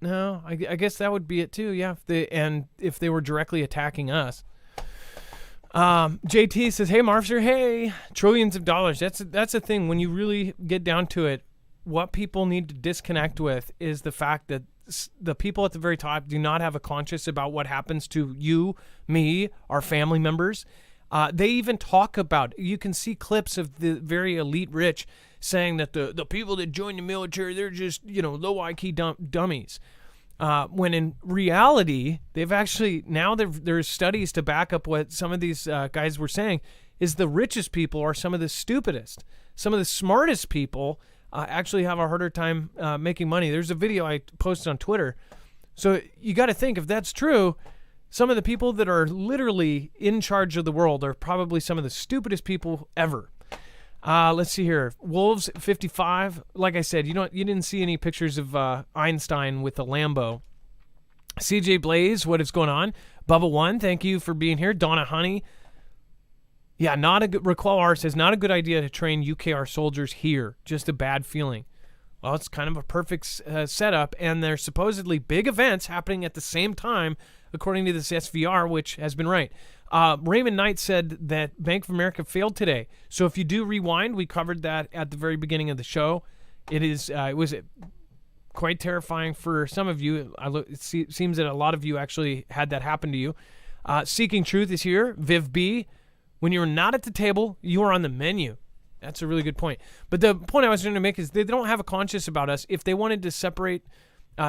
Speaker 1: No, I guess that would be it too. Yeah, if they were directly attacking us. JT says, "Hey, Marfster, hey, trillions of dollars." That's a thing. When you really get down to it, what people need to disconnect with is the fact that the people at the very top do not have a conscience about what happens to you, me, our family members. They even talk about, you can see clips of the very elite rich saying that the people that join the military, they're just, low IQ dummies. When in reality, they've actually, now there's studies to back up what some of these guys were saying, is the richest people are some of the stupidest. Some of the smartest people actually have a harder time making money. There's a video I posted on Twitter. So you got to think, if that's true, some of the people that are literally in charge of the world are probably some of the stupidest people ever. Let's see here. Wolves 55. Like I said, you didn't see any pictures of Einstein with a Lambo. CJ Blaze, what is going on? Bubba One, thank you for being here. Donna Honey. Yeah, not a good. Raquel R says, not a good idea to train UKR soldiers here. Just a bad feeling. Well, it's kind of a perfect setup, and there's supposedly big events happening at the same time, according to this SVR, which has been right. Raymond Knight said that Bank of America failed today. So if you do rewind, we covered that at the very beginning of the show. It was quite terrifying for some of you. It seems that a lot of you actually had that happen to you. Seeking Truth is here. Viv B. When you're not at the table, you are on the menu. That's a really good point. But the point I was trying to make is they don't have a conscience about us. If they wanted to separate,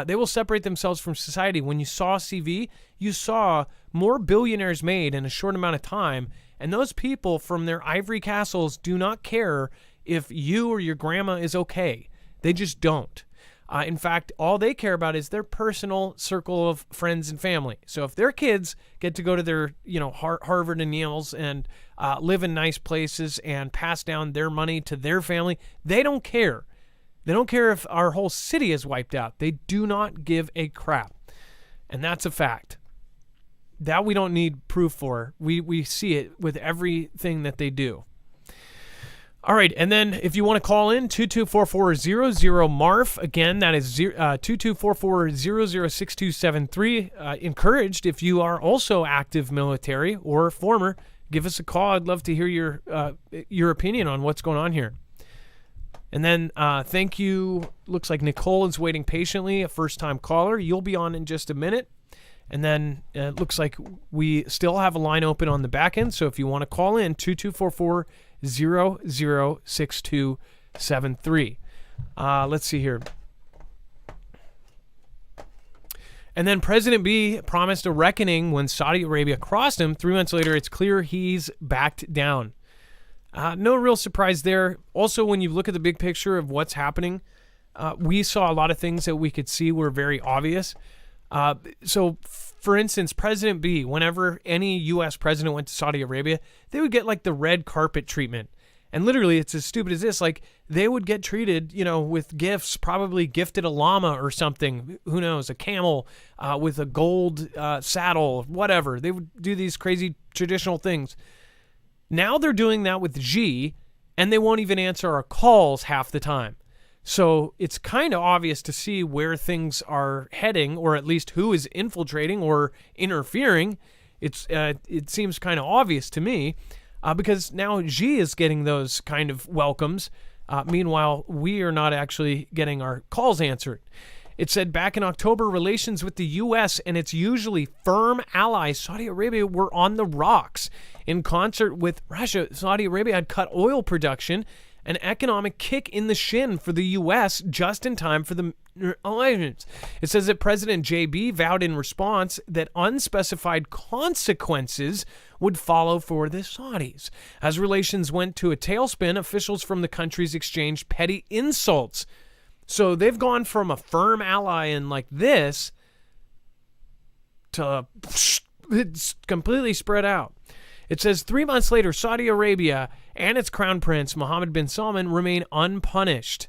Speaker 1: they will separate themselves from society. When you saw CV, you saw more billionaires made in a short amount of time, and those people from their ivory castles do not care if you or your grandma is okay. They just don't. In fact, all they care about is their personal circle of friends and family. So if their kids get to go to their, Harvard and Yale's and live in nice places and pass down their money to their family, they don't care. They don't care if our whole city is wiped out. They do not give a crap. And that's a fact. That we don't need proof for. We see it with everything that they do. All right, and then if you want to call in, 2244-00-MARF. Again, that is 2244-006273. Encouraged, if you are also active military or former, give us a call. I'd love to hear your opinion on what's going on here. And then thank you. Looks like Nicole is waiting patiently, a first-time caller. You'll be on in just a minute. And then it looks like we still have a line open on the back end. So if you want to call in, 2244-006273. Let's see here. And then President B promised a reckoning when Saudi Arabia crossed him. 3 months later, it's clear he's backed down. No real surprise there. Also, when you look at the big picture of what's happening, we saw a lot of things that we could see were very obvious. So, for instance, President B, whenever any U.S. president went to Saudi Arabia, they would get like the red carpet treatment. And literally, it's as stupid as this. Like, they would get treated, with gifts, probably gifted a llama or something. Who knows, a camel with a gold saddle, whatever. They would do these crazy traditional things. Now they're doing that with Xi, and they won't even answer our calls half the time. So it's kind of obvious to see where things are heading, or at least who is infiltrating or interfering. It seems kind of obvious to me, because now Xi is getting those kind of welcomes. Meanwhile, we are not actually getting our calls answered. It said back in October, relations with the U.S. and its usually firm ally, Saudi Arabia, were on the rocks. In concert with Russia, Saudi Arabia had cut oil production, an economic kick in the shin for the U.S. just in time for the elections. It says that President JB vowed in response that unspecified consequences would follow for the Saudis. As relations went to a tailspin, officials from the countries exchanged petty insults. So they've gone from a firm ally and like this to it's completely spread out. It says 3 months later, Saudi Arabia and its crown prince, Mohammed bin Salman, remain unpunished.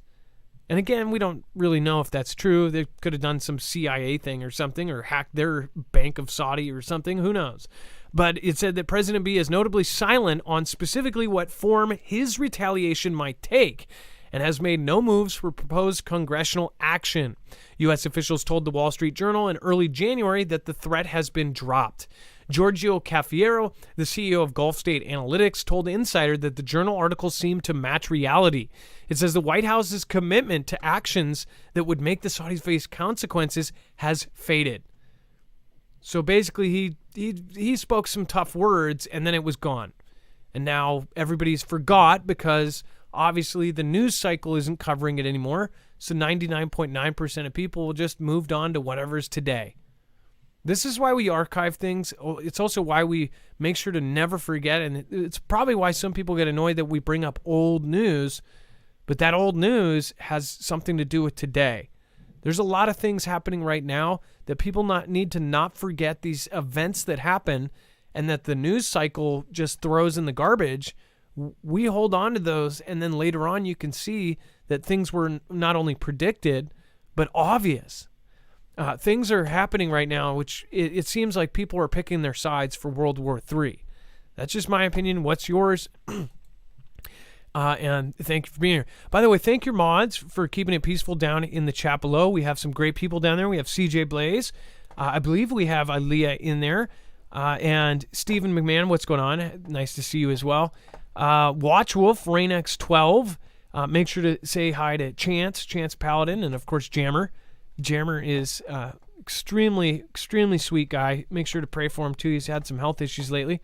Speaker 1: And again, we don't really know if that's true. They could have done some CIA thing or something, or hacked their Bank of Saudi or something. Who knows? But it said that President B is notably silent on specifically what form his retaliation might take, and has made no moves for proposed congressional action. U.S. officials told the Wall Street Journal in early January that the threat has been dropped. Giorgio Cafiero, the CEO of Gulf State Analytics, told Insider that the journal article seemed to match reality. It says the White House's commitment to actions that would make the Saudis face consequences has faded. So basically, he spoke some tough words, and then it was gone. And now everybody's forgot because obviously the news cycle isn't covering it anymore. So 99.9% of people just moved on to whatever's today. This is why we archive things. It's also why we make sure to never forget. And it's probably why some people get annoyed that we bring up old news. But that old news has something to do with today. There's a lot of things happening right now that people need to not forget these events that happen, and that the news cycle just throws in the garbage. We hold on to those, and then later on you can see that things were not only predicted, but obvious. Things are happening right now, which it seems like people are picking their sides for World War III. That's just my opinion. What's yours? And thank you for being here. By the way, thank your mods for keeping it peaceful down in the chat below. We have some great people down there. We have CJ Blaze. I believe we have Aaliyah in there. And Stephen McMahon, what's going on? Nice to see you as well. Watchwolf, RainX12. Make sure to say hi to Chance Paladin, and of course Jammer. Jammer is extremely sweet guy. Make sure to pray for him too. He's had some health issues lately.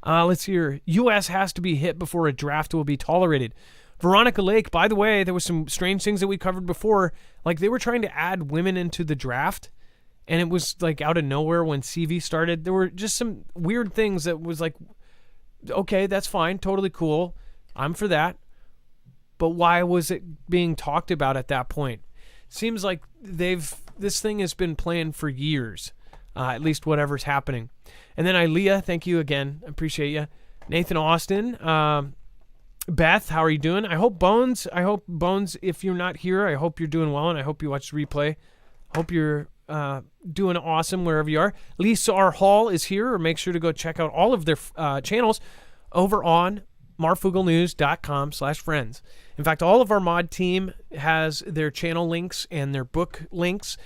Speaker 1: Let's see here. U.S. has to be hit before a draft will be tolerated. Veronica Lake, by the way, there was some strange things that we covered before. Like they were trying to add women into the draft, and it was like out of nowhere when CV started. There were just some weird things that was like, okay, that's fine, totally cool. I'm for that. But why was it being talked about at that point? Seems like this thing has been planned for years, at least whatever's happening. And then Ilea, thank you again. I appreciate you. Nathan Austin, Beth, how are you doing? I hope Bones, if you're not here, I hope you're doing well, and I hope you watch the replay. Hope you're doing awesome wherever you are. Lisa R. Hall is here, or make sure to go check out all of their channels over on marfooglenews.com/friends. In fact, all of our mod team has their channel links and their book links.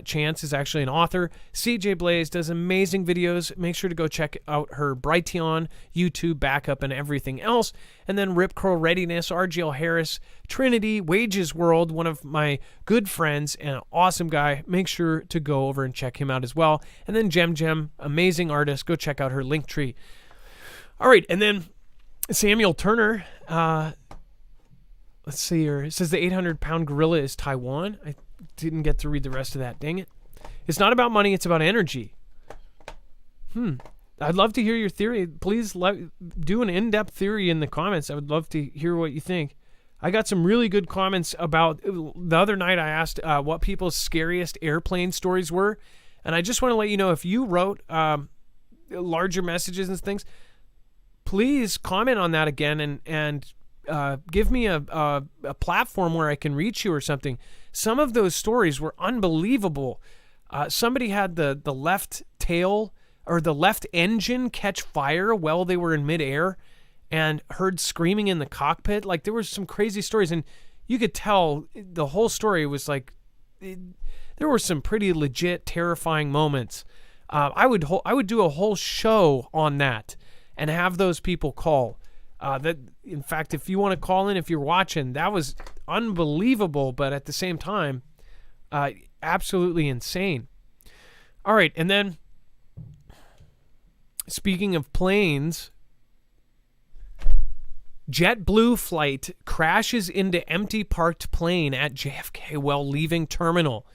Speaker 1: Chance is actually an author. CJ Blaze does amazing videos. Make sure to go check out her Brighteon, YouTube backup, and everything else. And then Rip Curl Readiness, RGL Harris, Trinity, Wages World, one of my good friends and an awesome guy. Make sure to go over and check him out as well. And then Gem, amazing artist. Go check out her link tree. All right, and then Samuel Turner, let's see here. It says the 800-pound gorilla is Taiwan. I didn't get to read the rest of that. Dang it. It's not about money. It's about energy. I'd love to hear your theory. Please do an in-depth theory in the comments. I would love to hear what you think. I got some really good comments about the other night. I asked what people's scariest airplane stories were. And I just want to let you know, if you wrote larger messages and things, please comment on that again and give me a platform where I can reach you or something. Some of those stories were unbelievable. Somebody had the left tail or the left engine catch fire while they were in midair and heard screaming in the cockpit. Like, there were some crazy stories, and you could tell the whole story was like, there were some pretty legit terrifying moments. I would do a whole show on that and have those people call. In fact, if you want to call in, if you're watching, that was unbelievable. But at the same time, absolutely insane. All right, and then speaking of planes, JetBlue flight crashes into empty parked plane at JFK while leaving terminal.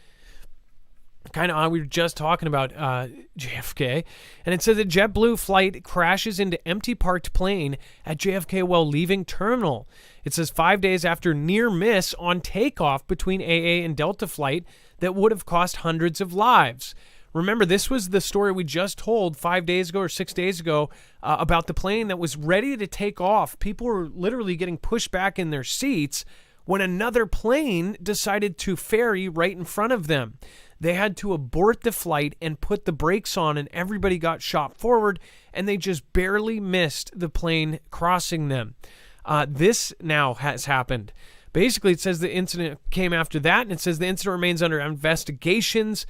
Speaker 1: Kind of, we were just talking about JFK, and it says that JetBlue flight crashes into empty parked plane at JFK while leaving terminal. It says 5 days after near miss on takeoff between AA and Delta flight that would have cost hundreds of lives. Remember, this was the story we just told 5 days ago or 6 days ago about the plane that was ready to take off. People were literally getting pushed back in their seats when another plane decided to ferry right in front of them. They had to abort the flight and put the brakes on, and everybody got shot forward, and they just barely missed the plane crossing them. This now has happened. Basically, it says the incident came after that, and it says the incident remains under investigations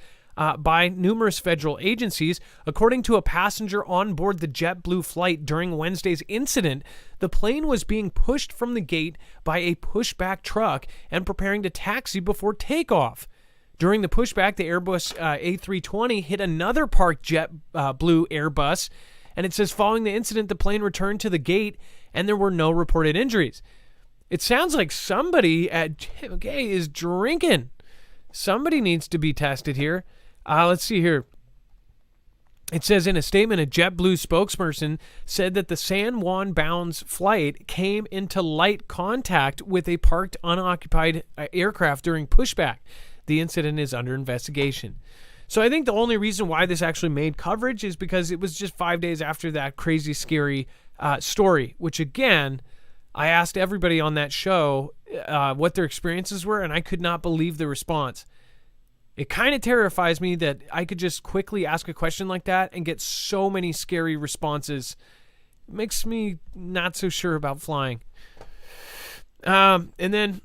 Speaker 1: by numerous federal agencies. According to a passenger on board the JetBlue flight during Wednesday's incident, the plane was being pushed from the gate by a pushback truck and preparing to taxi before takeoff. During the pushback, the Airbus A320 hit another parked JetBlue Airbus, and it says following the incident, the plane returned to the gate and there were no reported injuries. It sounds like somebody at JFK is drinking. Somebody needs to be tested here. Let's see here. It says in a statement, a JetBlue spokesperson said that the San Juan bound flight came into light contact with a parked unoccupied aircraft during pushback. The incident is under investigation. So I think the only reason why this actually made coverage is because it was just 5 days after that crazy, scary story, which again, I asked everybody on that show what their experiences were, and I could not believe the response. It kind of terrifies me that I could just quickly ask a question like that and get so many scary responses. It makes me not so sure about flying. And then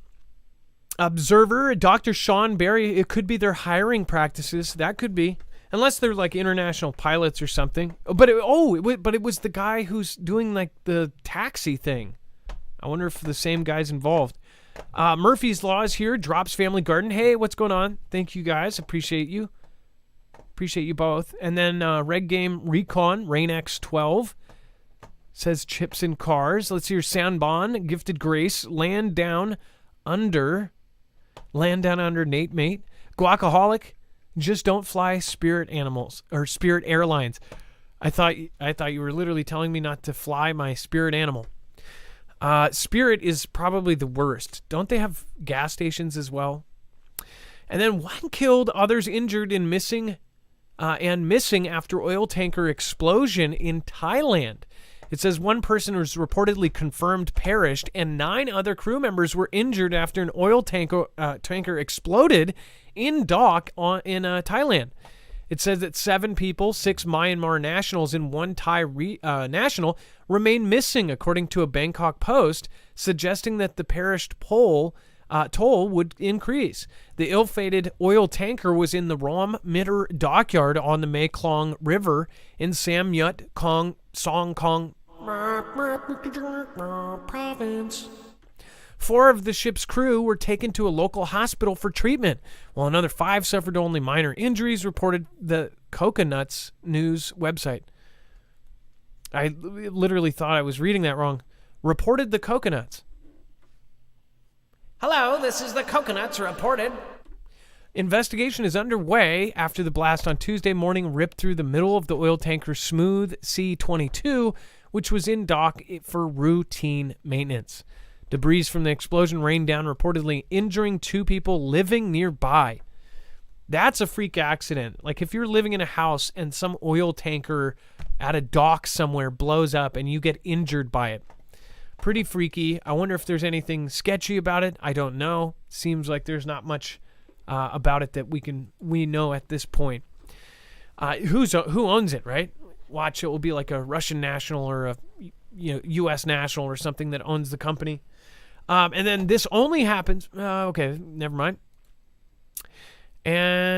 Speaker 1: Observer, Dr. Sean Berry, it could be their hiring practices. That could be. Unless they're like international pilots or something. But it was the guy who's doing like the taxi thing. I wonder if the same guy's involved. Murphy's Law is here. Drops Family Garden. Hey, what's going on? Thank you guys. Appreciate you. Appreciate you both. And then Reg Game Recon, Rain-X 12. Says chips in cars. Let's hear Soundbon, Gifted Grace, Land Down Under, Nate Mate. Guacaholic, just don't fly Spirit animals or Spirit Airlines. I thought you were literally telling me not to fly my Spirit animal. Spirit is probably the worst. Don't they have gas stations as well? And then one killed, others injured and missing after oil tanker explosion in Thailand. It says one person was reportedly confirmed perished, and 9 other crew members were injured after an oil tanker exploded in dock in Thailand. It says that 7 people, 6 Myanmar nationals and 1 Thai national, remain missing, according to a Bangkok Post, suggesting that the perished toll would increase. The ill-fated oil tanker was in the Rom Mitter dockyard on the Mekong River in Samyut Song Kong province. 4 of the ship's crew were taken to a local hospital for treatment, while another 5 suffered only minor injuries, reported the Coconuts News website. I literally thought I was reading that wrong. Reported the Coconuts. Hello, this is the Coconuts reported. Investigation is underway after the blast on Tuesday morning ripped through the middle of the oil tanker Smooth C-22, which was in dock for routine maintenance. Debris from the explosion rained down, reportedly injuring 2 people living nearby. That's a freak accident. Like if you're living in a house and some oil tanker at a dock somewhere blows up and you get injured by it. Pretty freaky. I wonder if there's anything sketchy about it. I don't know. Seems like there's not much about it that we know at this point. Who owns it, right? Watch, it will be like a Russian national or a U.S. national or something that owns the company. And then this only happens. Okay, never mind. And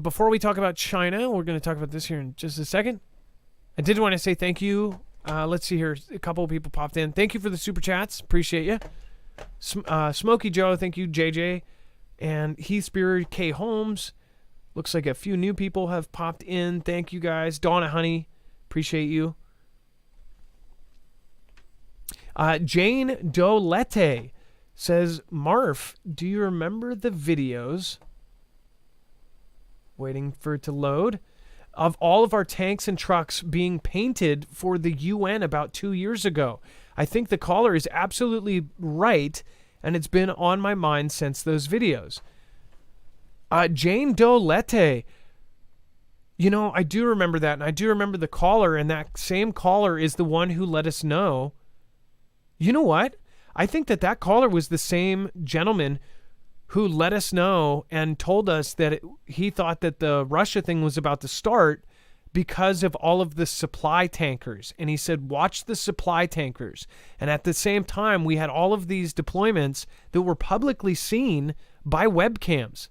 Speaker 1: before we talk about China, we're going to talk about this here in just a second. I did want to say thank you. Let's see here. A couple of people popped in. Thank you for the super chats. Appreciate you. Smokey Joe, thank you, JJ. And Heath Spear, K. Holmes. Looks like a few new people have popped in. Thank you guys. Donna Honey, appreciate you. Jane Dolette says, Marf, do you remember the videos? Waiting for it to load. Of all of our tanks and trucks being painted for the UN about 2 years ago. I think the caller is absolutely right, and it's been on my mind since those videos. Jane Dolette, you know, I do remember that, and I do remember the caller, and that same caller is the one who let us know. You know what? I think that caller was the same gentleman who let us know and told us that he thought that the Russia thing was about to start because of all of the supply tankers. And he said, watch the supply tankers. And at the same time, we had all of these deployments that were publicly seen by webcams.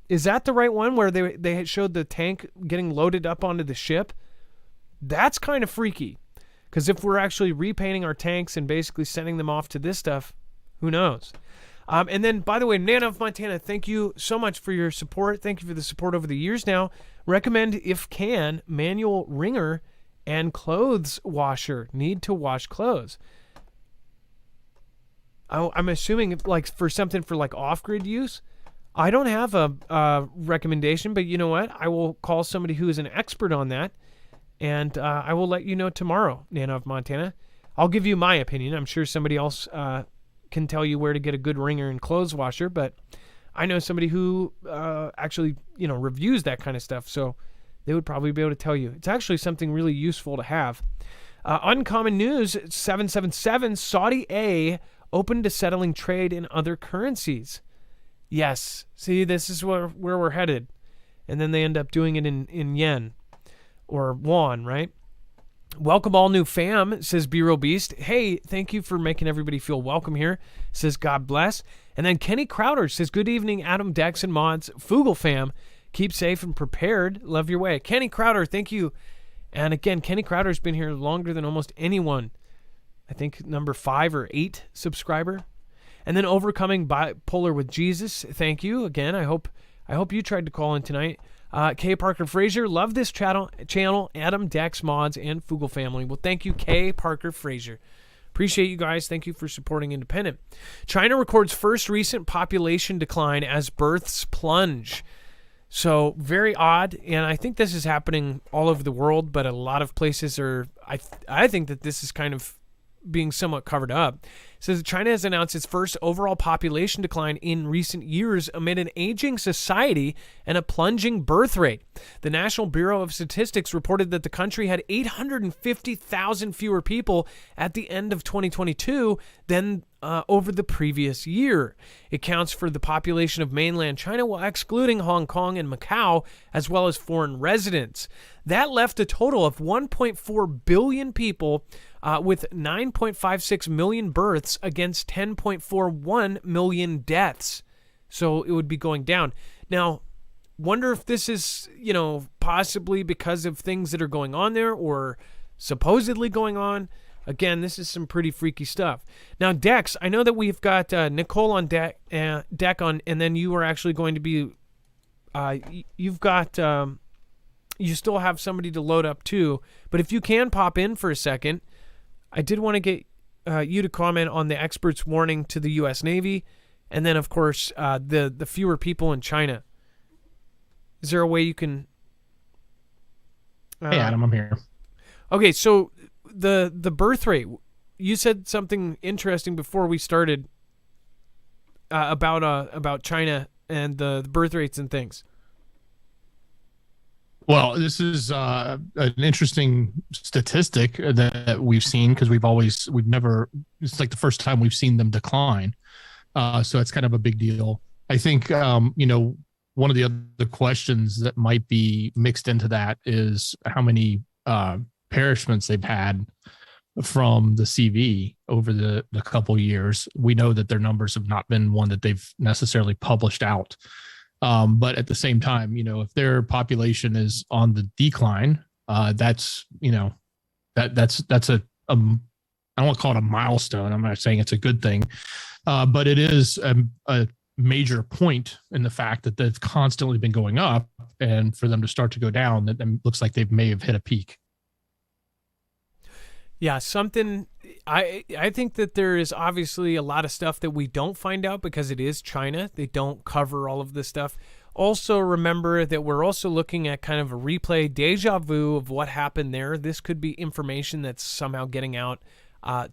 Speaker 1: Is that the right one where they showed the tank getting loaded up onto the ship? That's kind of freaky. Because if we're actually repainting our tanks and basically sending them off to this stuff, who knows? And then, by the way, Nana of Montana, thank you so much for your support. Thank you for the support over the years now. Recommend, if can, manual wringer and clothes washer. Need to wash clothes. I'm assuming like for something for like off-grid use. I don't have a recommendation, but you know what? I will call somebody who is an expert on that, and I will let you know tomorrow, Nana of Montana. I'll give you my opinion. I'm sure somebody else can tell you where to get a good wringer and clothes washer, but I know somebody who actually, you know, reviews that kind of stuff, so they would probably be able to tell you. It's actually something really useful to have. Uncommon News 777, Saudi A open to settling trade in other currencies. Yes, see, this is where we're headed. And then they end up doing it in yen or won, right? Welcome all new fam, says B-Real Beast. Hey, thank you for making everybody feel welcome here, says God bless. And then Kenny Crowder says, good evening, Adam, Dex, and Mods. Foogle fam, keep safe and prepared. Love your way. Kenny Crowder, thank you. And again, Kenny Crowder's been here longer than almost anyone. I think number 5 or 8 subscriber. And then Overcoming Bipolar with Jesus, thank you. Again, I hope you tried to call in tonight. K. Parker Frazier, love this channel. Adam, Dex, Mods, and Foogle family. Well, thank you, K. Parker Frazier. Appreciate you guys. Thank you for supporting Independent. China records first recent population decline as births plunge. So very odd, and I think this is happening all over the world, but a lot of places are. I think that this is kind of being somewhat covered up. It says China has announced its first overall population decline in recent years amid an aging society and a plunging birth rate. The National Bureau of Statistics reported that the country had 850,000 fewer people at the end of 2022 than over the previous year. It counts for the population of mainland China while excluding Hong Kong and Macau, as well as foreign residents. That left a total of 1.4 billion people with 9.56 million births against 10.41 million deaths. So it would be going down. Now, wonder if this is, possibly because of things that are going on there or supposedly going on. Again, this is some pretty freaky stuff. Now, Dex, I know that we've got Nicole on deck on, and then you are actually going to be, you've got, you still have somebody to load up too. But if you can pop in for a second, I did want to get you to comment on the experts' warning to the U.S. Navy, and then, of course, the fewer people in China. Is there a way you can?
Speaker 2: Hey, Adam, I'm here.
Speaker 1: Okay, so the birth rate. You said something interesting before we started about China and the birth rates and things.
Speaker 2: Well, this is an interesting statistic that we've seen because we've never. It's like the first time we've seen them decline. So it's kind of a big deal. I think one of the other questions that might be mixed into that is how many perishments they've had from the CV over the couple years. We know that their numbers have not been one that they've necessarily published out. But at the same time, if their population is on the decline, that's a I don't want to call it a milestone. I'm not saying it's a good thing, But it is a major point in the fact that they've constantly been going up, and for them to start to go down, that looks like they may have hit a peak.
Speaker 1: Yeah, something. I think that there is obviously a lot of stuff that we don't find out because it is China. They don't cover all of this stuff. Also, remember that we're also looking at kind of a replay, deja vu of what happened there. This could be information that's somehow getting out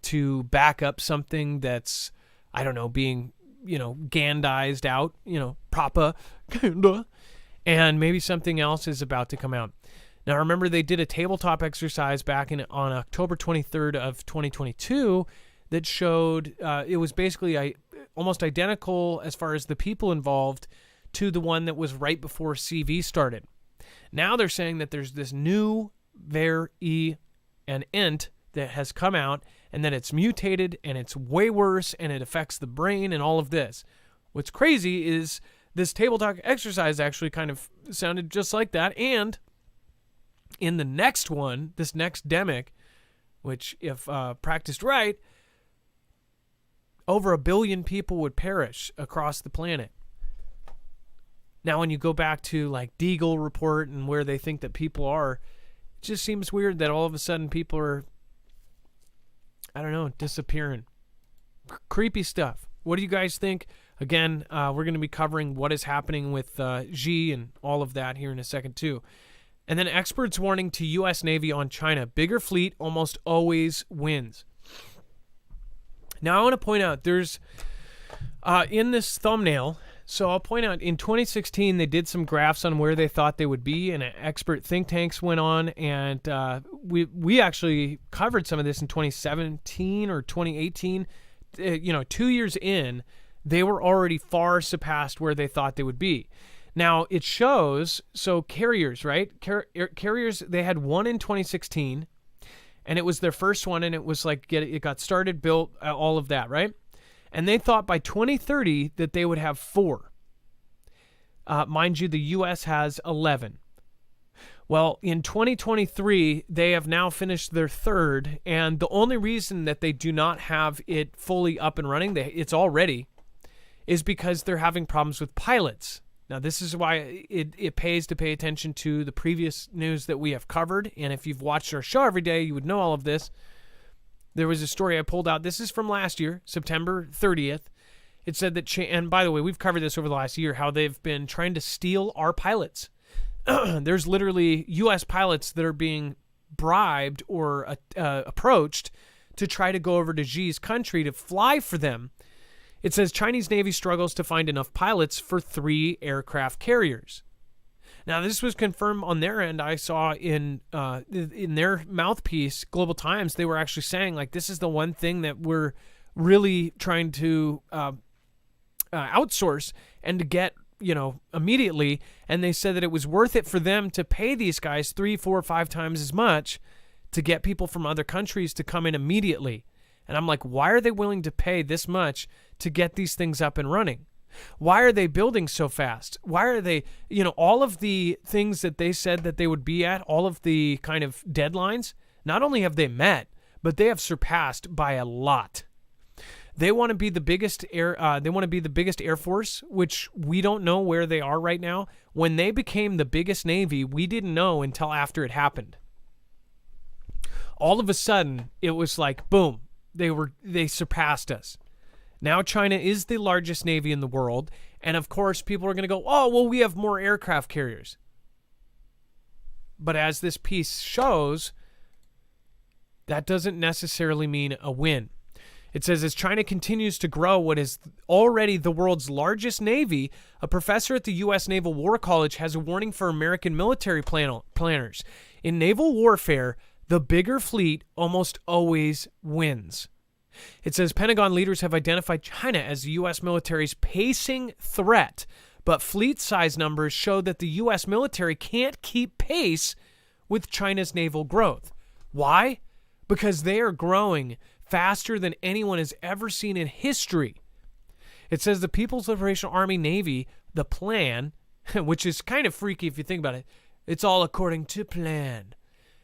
Speaker 1: to back up something that's, I don't know, being, Gandized out, propaganda, and maybe something else is about to come out. Now, remember, they did a tabletop exercise back on October 23rd of 2022 that showed it was basically almost identical as far as the people involved to the one that was right before CV started. Now they're saying that there's this new variant that has come out and that it's mutated and it's way worse and it affects the brain and all of this. What's crazy is this tabletop exercise actually kind of sounded just like that, and in the next one, this next demic, which if practiced right, over 1 billion people would perish across the planet. Now, when you go back to like Deagle report and where they think that people are, it just seems weird that all of a sudden people are, I don't know, disappearing. Creepy stuff. What do you guys think? Again, we're going to be covering what is happening with Xi and all of that here in a second too. And then experts warning to U.S. Navy on China. Bigger fleet almost always wins. Now, I want to point out there's, in this thumbnail, so I'll point out in 2016, they did some graphs on where they thought they would be, and expert think tanks went on, and we actually covered some of this in 2017 or 2018. 2 years in, they were already far surpassed where they thought they would be. Now, it shows, so carriers, right? Carriers, they had one in 2016, and it was their first one, and it was like, it got started, built, all of that, right? And they thought by 2030 that they would have 4. Mind you, the U.S. has 11. Well, in 2023, they have now finished their 3rd, and the only reason that they do not have it fully up and running, it's all ready, is because they're having problems with pilots. Now, this is why it pays to pay attention to the previous news that we have covered. And if you've watched our show every day, you would know all of this. There was a story I pulled out. This is from last year, September 30th. It said that, and by the way, we've covered this over the last year, how they've been trying to steal our pilots. There's literally U.S. pilots that are being bribed or approached to try to go over to Xi's country to fly for them. It says Chinese Navy struggles to find enough pilots for 3 aircraft carriers. Now, this was confirmed on their end. I saw in their mouthpiece, Global Times, they were actually saying, like, this is the one thing that we're really trying to outsource and to get, immediately. And they said that it was worth it for them to pay these guys 3, 4, 5 times as much to get people from other countries to come in immediately. And I'm like, why are they willing to pay this much to get these things up and running? Why are they building so fast? Why are they, all of the things that they said that they would be at, all of the kind of deadlines, not only have they met, but they have surpassed by a lot. They want to be the biggest Air Force, which we don't know where they are right now. When they became the biggest Navy, we didn't know until after it happened. All of a sudden, it was like, boom. They surpassed us. Now China is the largest Navy in the world, and of course people are going to go, oh, well, we have more aircraft carriers. But as this piece shows, that doesn't necessarily mean a win. It says, as China continues to grow what is already the world's largest Navy, a professor at the U.S. Naval War College has a warning for American military planners. In naval warfare, the bigger fleet almost always wins. It says Pentagon leaders have identified China as the U.S. military's pacing threat, but fleet size numbers show that the U.S. military can't keep pace with China's naval growth. Why? Because they are growing faster than anyone has ever seen in history. It says the People's Liberation Army Navy, the plan, which is kind of freaky if you think about it, it's all according to plan,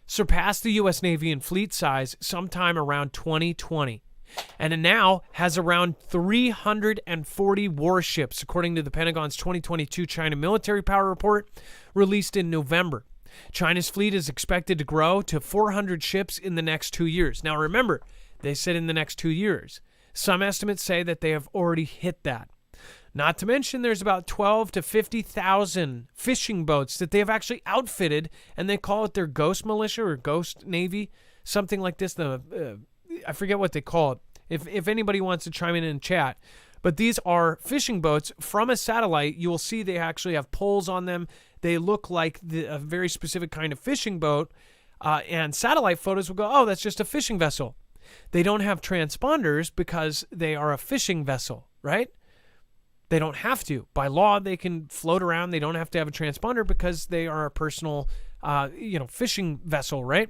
Speaker 1: surpassed the U.S. Navy in fleet size sometime around 2020. and it now has around 340 warships, according to the Pentagon's 2022 China Military Power Report released in November. China's fleet is expected to grow to 400 ships in the next 2 years. Now remember, they said in the next 2 years. Some estimates say that they have already hit that. Not to mention there's about 12 to 50,000 fishing boats that they have actually outfitted, and they call it their ghost militia or ghost navy, something like this. I forget what they call it. If anybody wants to chime in chat. But these are fishing boats from a satellite. You will see they actually have poles on them. They look like a very specific kind of fishing boat, and satellite photos will go, oh, that's just a fishing vessel. They don't have transponders because they are a fishing vessel, right? They don't have to. By law, they can float around. They don't have to have a transponder because they are a personal, fishing vessel, right?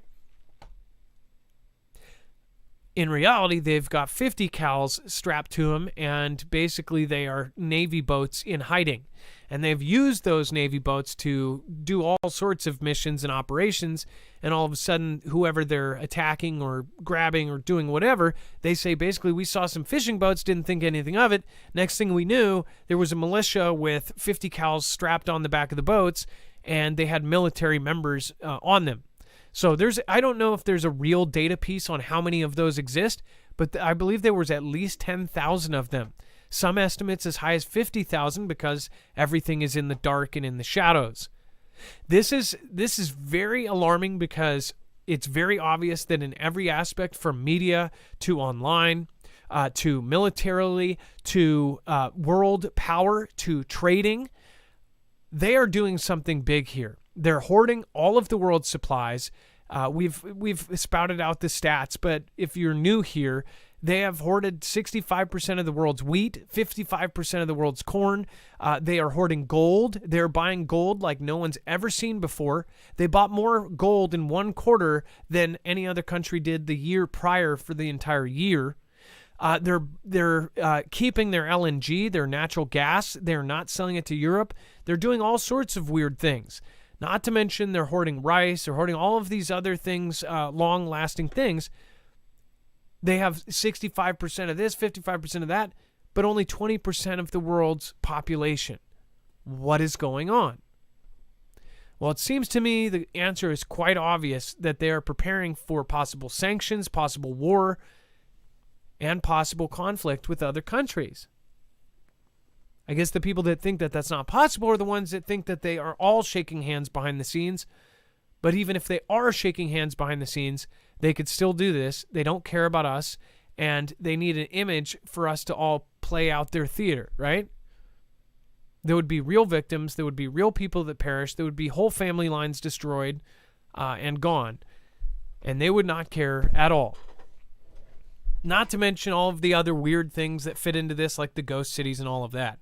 Speaker 1: In reality, they've got 50 cals strapped to them, and basically they are Navy boats in hiding. And they've used those Navy boats to do all sorts of missions and operations, and all of a sudden, whoever they're attacking or grabbing or doing whatever, they say, basically, we saw some fishing boats, didn't think anything of it. Next thing we knew, there was a militia with 50 cals strapped on the back of the boats, and they had military members on them. So I don't know if there's a real data piece on how many of those exist, but I believe there was at least 10,000 of them. Some estimates as high as 50,000 because everything is in the dark and in the shadows. This is very alarming because it's very obvious that in every aspect, from media to online, to militarily, to world power, to trading, they are doing something big here. They're hoarding all of the world's supplies. We've spouted out the stats, but if you're new here, they have hoarded 65% of the world's wheat, 55% of the world's corn. They are hoarding gold. They're buying gold like no one's ever seen before. They bought more gold in one quarter than any other country did the year prior for the entire year. They're keeping their LNG, their natural gas. They're not selling it to Europe. They're doing all sorts of weird things. Not to mention they're hoarding rice, they're hoarding all of these other things, long-lasting things. They have 65% of this, 55% of that, but only 20% of the world's population. What is going on? Well, it seems to me the answer is quite obvious, that they are preparing for possible sanctions, possible war, and possible conflict with other countries. I guess the people that think that that's not possible are the ones that think that they are all shaking hands behind the scenes. But even if they are shaking hands behind the scenes, they could still do this. They don't care about us, and they need an image for us to all play out their theater, right? There would be real victims. There would be real people that perish. There would be whole family lines destroyed and gone. And they would not care at all. Not to mention all of the other weird things that fit into this, like the ghost cities and all of that.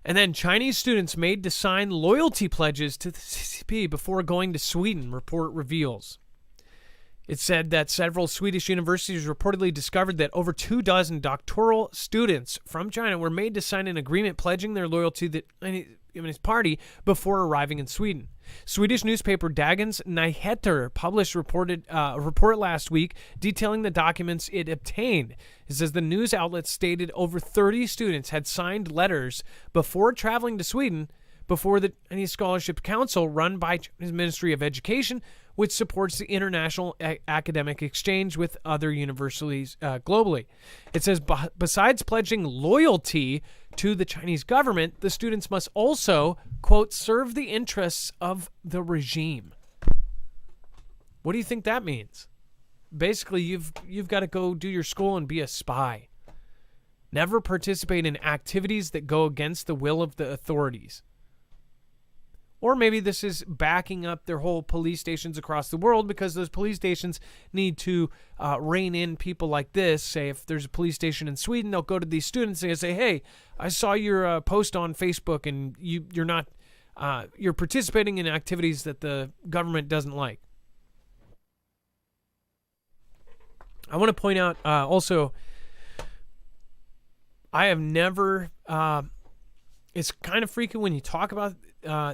Speaker 1: And then Chinese students made to sign loyalty pledges to the CCP before going to Sweden, report reveals. It said that several Swedish universities reportedly discovered that over 24 doctoral students from China were made to sign an agreement pledging their loyalty to the party before arriving in Sweden. Swedish newspaper Dagens Nyheter published a report last week detailing the documents it obtained. It says the news outlet stated over 30 students had signed letters before traveling to Sweden before the Chinese Scholarship Council, run by China's Ministry of Education, which supports the international academic exchange with other universities globally. It says besides pledging loyalty to the Chinese government, the students must also, quote, serve the interests of the regime. What do you think that means? Basically, you've got to go do your school and be a spy. Never participate in activities that go against the will of the authorities. Or maybe this is backing up their whole police stations across the world, because those police stations need to rein in people like this. Say if there's a police station in Sweden, they'll go to these students and say, hey, I saw your post on Facebook and you're participating in activities that the government doesn't like. I want to point out also, I have never, it's kind of freaky when you talk about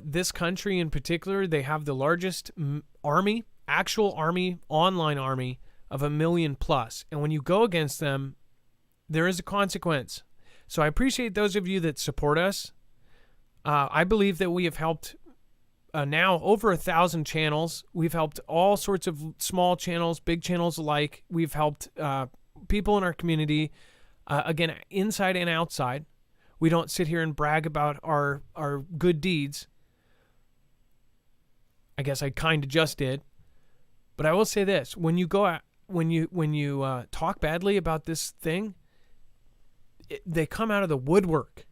Speaker 1: this country in particular. They have the largest army, actual army, online army of 1 million plus. And when you go against them, there is a consequence. So I appreciate those of you that support us. I believe that we have helped now over 1,000 channels. We've helped all sorts of small channels, big channels alike. We've helped people in our community, again, inside and outside. We don't sit here and brag about our good deeds. I guess I kind of just did. But I will say this: when you go out, when you talk badly about this thing, they come out of the woodwork.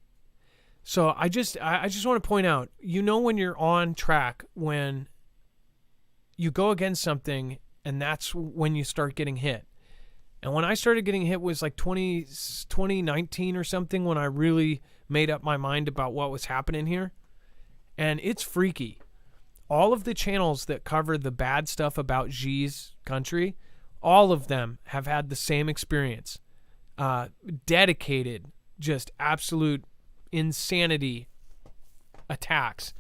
Speaker 1: So I just want to point out, when you're on track when you go against something, and that's when you start getting hit. And when I started getting hit was like 2019 or something, when I really made up my mind about what was happening here. And it's freaky. All of the channels that cover the bad stuff about Xi's country, all of them have had the same experience. Dedicated, just absolute insanity attacks.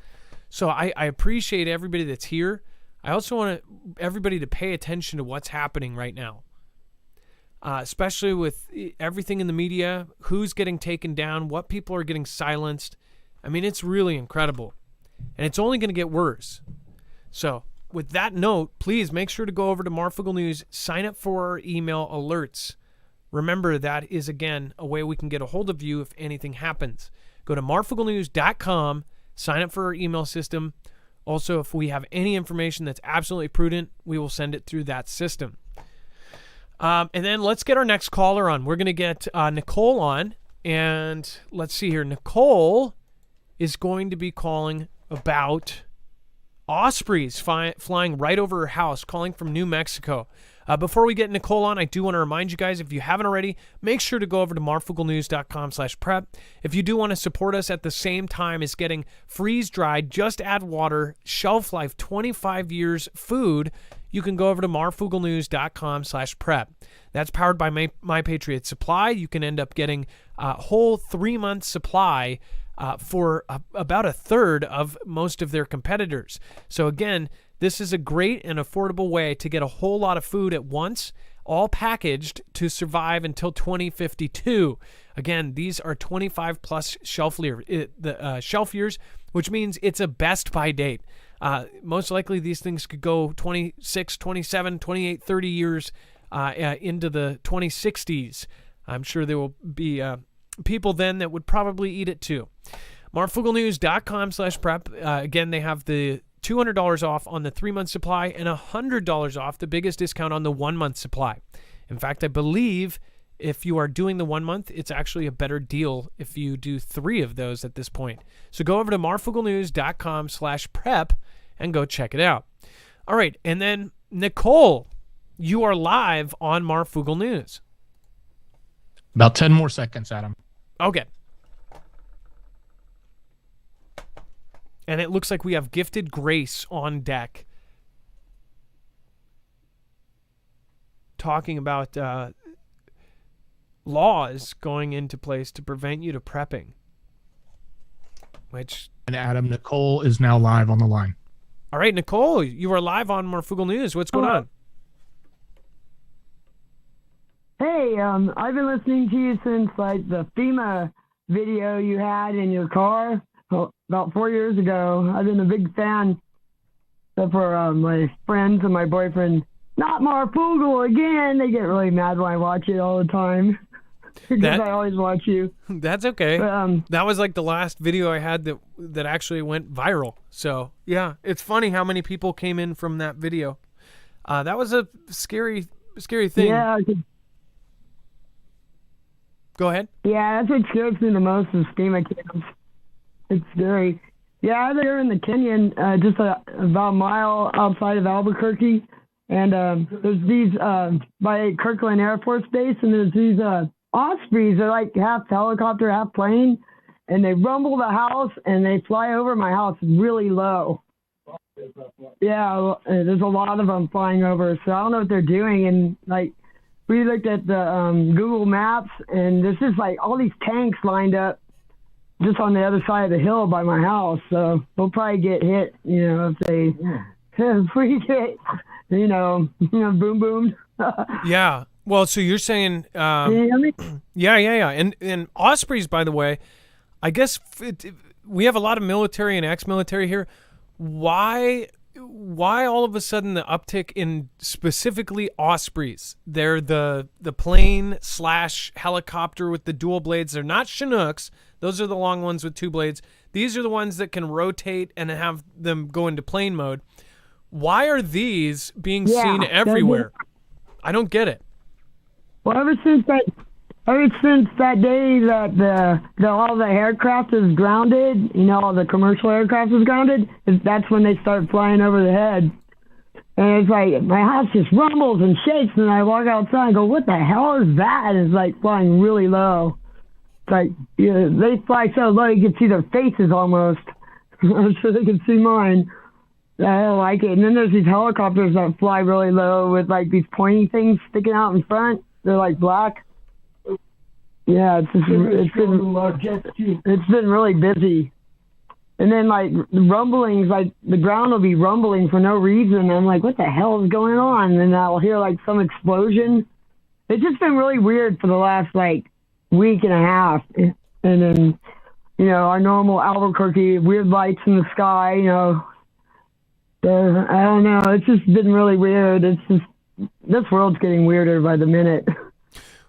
Speaker 1: So I appreciate everybody that's here. I also want everybody to pay attention to what's happening right now. Especially with everything in the media, who's getting taken down, what people are getting silenced. I mean, it's really incredible. And it's only going to get worse. So, with that note, please make sure to go over to Marfoogle News, sign up for our email alerts. Remember, that is, again, a way we can get a hold of you if anything happens. Go to marfooglenews.com, sign up for our email system. Also, if we have any information that's absolutely prudent, we will send it through that system. And then let's get our next caller on. We're going to get Nicole on. And let's see here. Nicole is going to be calling about ospreys flying right over her house, calling from New Mexico. Before we get Nicole on, I do want to remind you guys, if you haven't already, make sure to go over to marfooglenews.com/prep. If you do want to support us at the same time as getting freeze-dried, just add water, shelf life 25 years food, you can go over to marfooglenews.com/prep. That's powered by My Patriot Supply. You can end up getting a whole 3-month supply for about a third of most of their competitors. So again, this is a great and affordable way to get a whole lot of food at once, all packaged to survive until 2052. Again, these are 25 plus shelf years, which means it's a best by date. Most likely these things could go 26, 27, 28, 30 years into the 2060s. I'm sure there will be people then that would probably eat it too. marfooglenews.com/prep. Again, they have the $200 off on the 3-month supply and $100 off, the biggest discount on the 1-month supply. In fact, I believe if you are doing the 1 month, it's actually a better deal if you do 3 of those at this point. So go over to marfooglenews.com/prep and go check it out. All right. And then Nicole, you are live on Marfoogle News.
Speaker 2: About 10 more seconds, Adam.
Speaker 1: Okay. And it looks like we have Gifted Grace on deck talking about laws going into place to prevent you to prepping.
Speaker 2: And Adam, Nicole is now live on the line.
Speaker 1: All right, Nicole, you are live on Marfoogle News. What's going on?
Speaker 4: Hey, I've been listening to you since like the FEMA video you had in your car about 4 years ago. I've been a big fan, except for my friends and my boyfriend. Not Marfoogle again. They get really mad when I watch it all the time because I always watch you.
Speaker 1: That's okay.
Speaker 4: But,
Speaker 1: that was like the last video I had that actually went viral. So yeah, it's funny how many people came in from that video. That was a scary thing.
Speaker 4: Yeah.
Speaker 1: Go ahead.
Speaker 4: Yeah, that's what scares me the most is FEMA camps. It's scary. Yeah, they're in the canyon, just about a mile outside of Albuquerque. And there's these, by Kirkland Air Force Base, and there's these ospreys. They're like half helicopter, half plane. And they rumble the house, and they fly over my house really low. Yeah, there's a lot of them flying over. So I don't know what they're doing. And, like, we looked at the Google Maps, and there's just, like, all these tanks lined up just on the other side of the hill by my house. So we'll probably get hit, if we get, boom, boom.
Speaker 1: Yeah. Well, so you're saying,
Speaker 4: Can you hear me?
Speaker 1: yeah. And Ospreys, by the way, I guess we have a lot of military and ex-military here. Why all of a sudden the uptick in specifically Ospreys? They're the plane / helicopter with the dual blades. They're not Chinooks. Those are the long ones with 2 blades. These are the ones that can rotate and have them go into plane mode. Why are these being seen everywhere? I don't get it.
Speaker 4: Well, ever since that day that all the aircraft is grounded, all the commercial aircraft is grounded, that's when they start flying over the head. And it's like, my house just rumbles and shakes, and I walk outside and go, what the hell is that? And it's like flying really low. It's like, they fly so low you can see their faces almost. I'm sure they can see mine. I don't like it. And then there's these helicopters that fly really low with like these pointy things sticking out in front. They're like black. Yeah, it's been really busy. And then like the rumblings, like the ground will be rumbling for no reason. I'm like, what the hell is going on? And I'll hear like some explosion. It's just been really weird for the last like week and a half. And then, our normal Albuquerque, weird lights in the sky, I don't know. It's just been really weird. It's just, this world's getting weirder by the minute.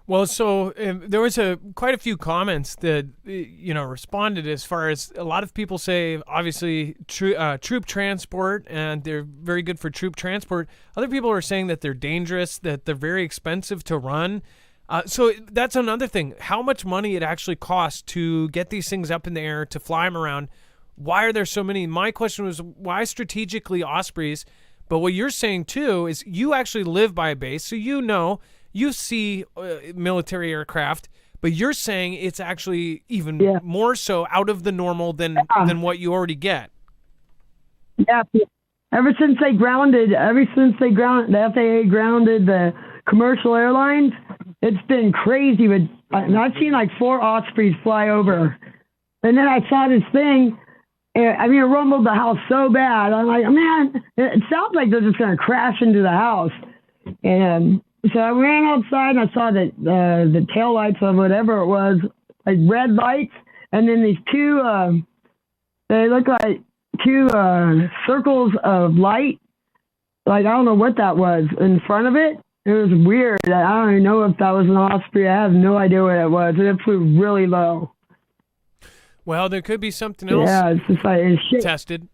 Speaker 1: Well, so there was quite a few comments that responded as far as a lot of people say, obviously, troop transport, and they're very good for troop transport. Other people are saying that they're dangerous, that they're very expensive to run. So that's another thing. How much money it actually costs to get these things up in the air, to fly them around. Why are there so many? My question was, why strategically Ospreys? But what you're saying, too, is you actually live by a base, so you see military aircraft, but you're saying it's actually even more so out of the normal than what you already get.
Speaker 4: Yeah. Ever since the FAA grounded the commercial airlines, it's been crazy. But I've seen like 4 Ospreys fly over. And then I saw this thing. I mean, it rumbled the house so bad. I'm like, man, it sounds like they're just going to crash into the house. And so I ran outside and I saw that the tail lights of whatever it was, like red lights, and then these 2, they look like 2 circles of light. Like, I don't know what that was in front of it. It was weird. I don't even know if that was an Osprey. I have no idea what it was. It flew really low.
Speaker 1: Well, there could be something else
Speaker 4: it's just like it's
Speaker 1: tested.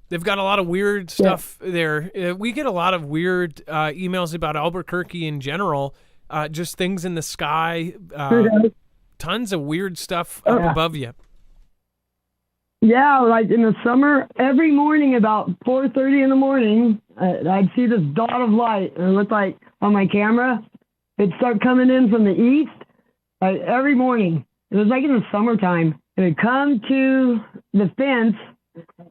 Speaker 1: They've got a lot of weird stuff there. We get a lot of weird emails about Albuquerque in general, just things in the sky, tons of weird stuff up above you.
Speaker 4: Yeah, like in the summer, every morning about 4:30 in the morning, I'd see this dot of light. And it looked like on my camera, it'd start coming in from the east every morning. It was like in the summertime. It would come to the fence,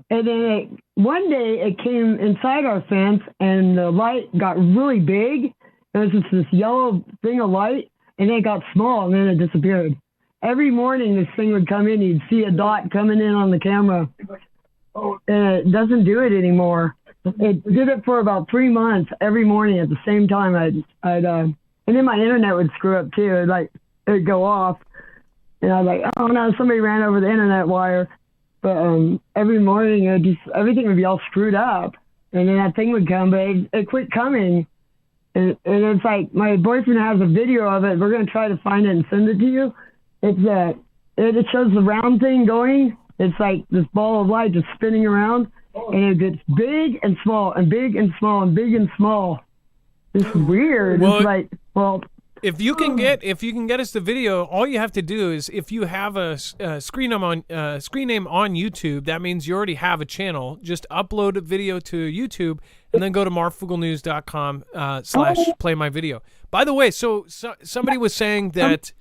Speaker 4: and then one day it came inside our fence, and the light got really big. It was just this yellow thing of light, and then it got small, and then it disappeared. Every morning this thing would come in, you'd see a dot coming in on the camera. And it doesn't do it anymore. It did it for about 3 months every morning at the same time. And then my internet would screw up too. It'd go off. And I was like, oh no, somebody ran over the internet wire. But every morning, everything would be all screwed up. And then that thing would come, but it quit coming. And it's like, my boyfriend has a video of it. We're going to try to find it and send it to you. It shows the round thing going. It's like this ball of light just spinning around. And it gets big and small and big and small and big and small. It's weird.
Speaker 1: Well,
Speaker 4: it's like, well...
Speaker 1: If you can get us the video, all you have to do is, if you have a screen name on YouTube, that means you already have a channel. Just upload a video to YouTube and then go to marfugglenews.com /play my video. By the way, so somebody was saying that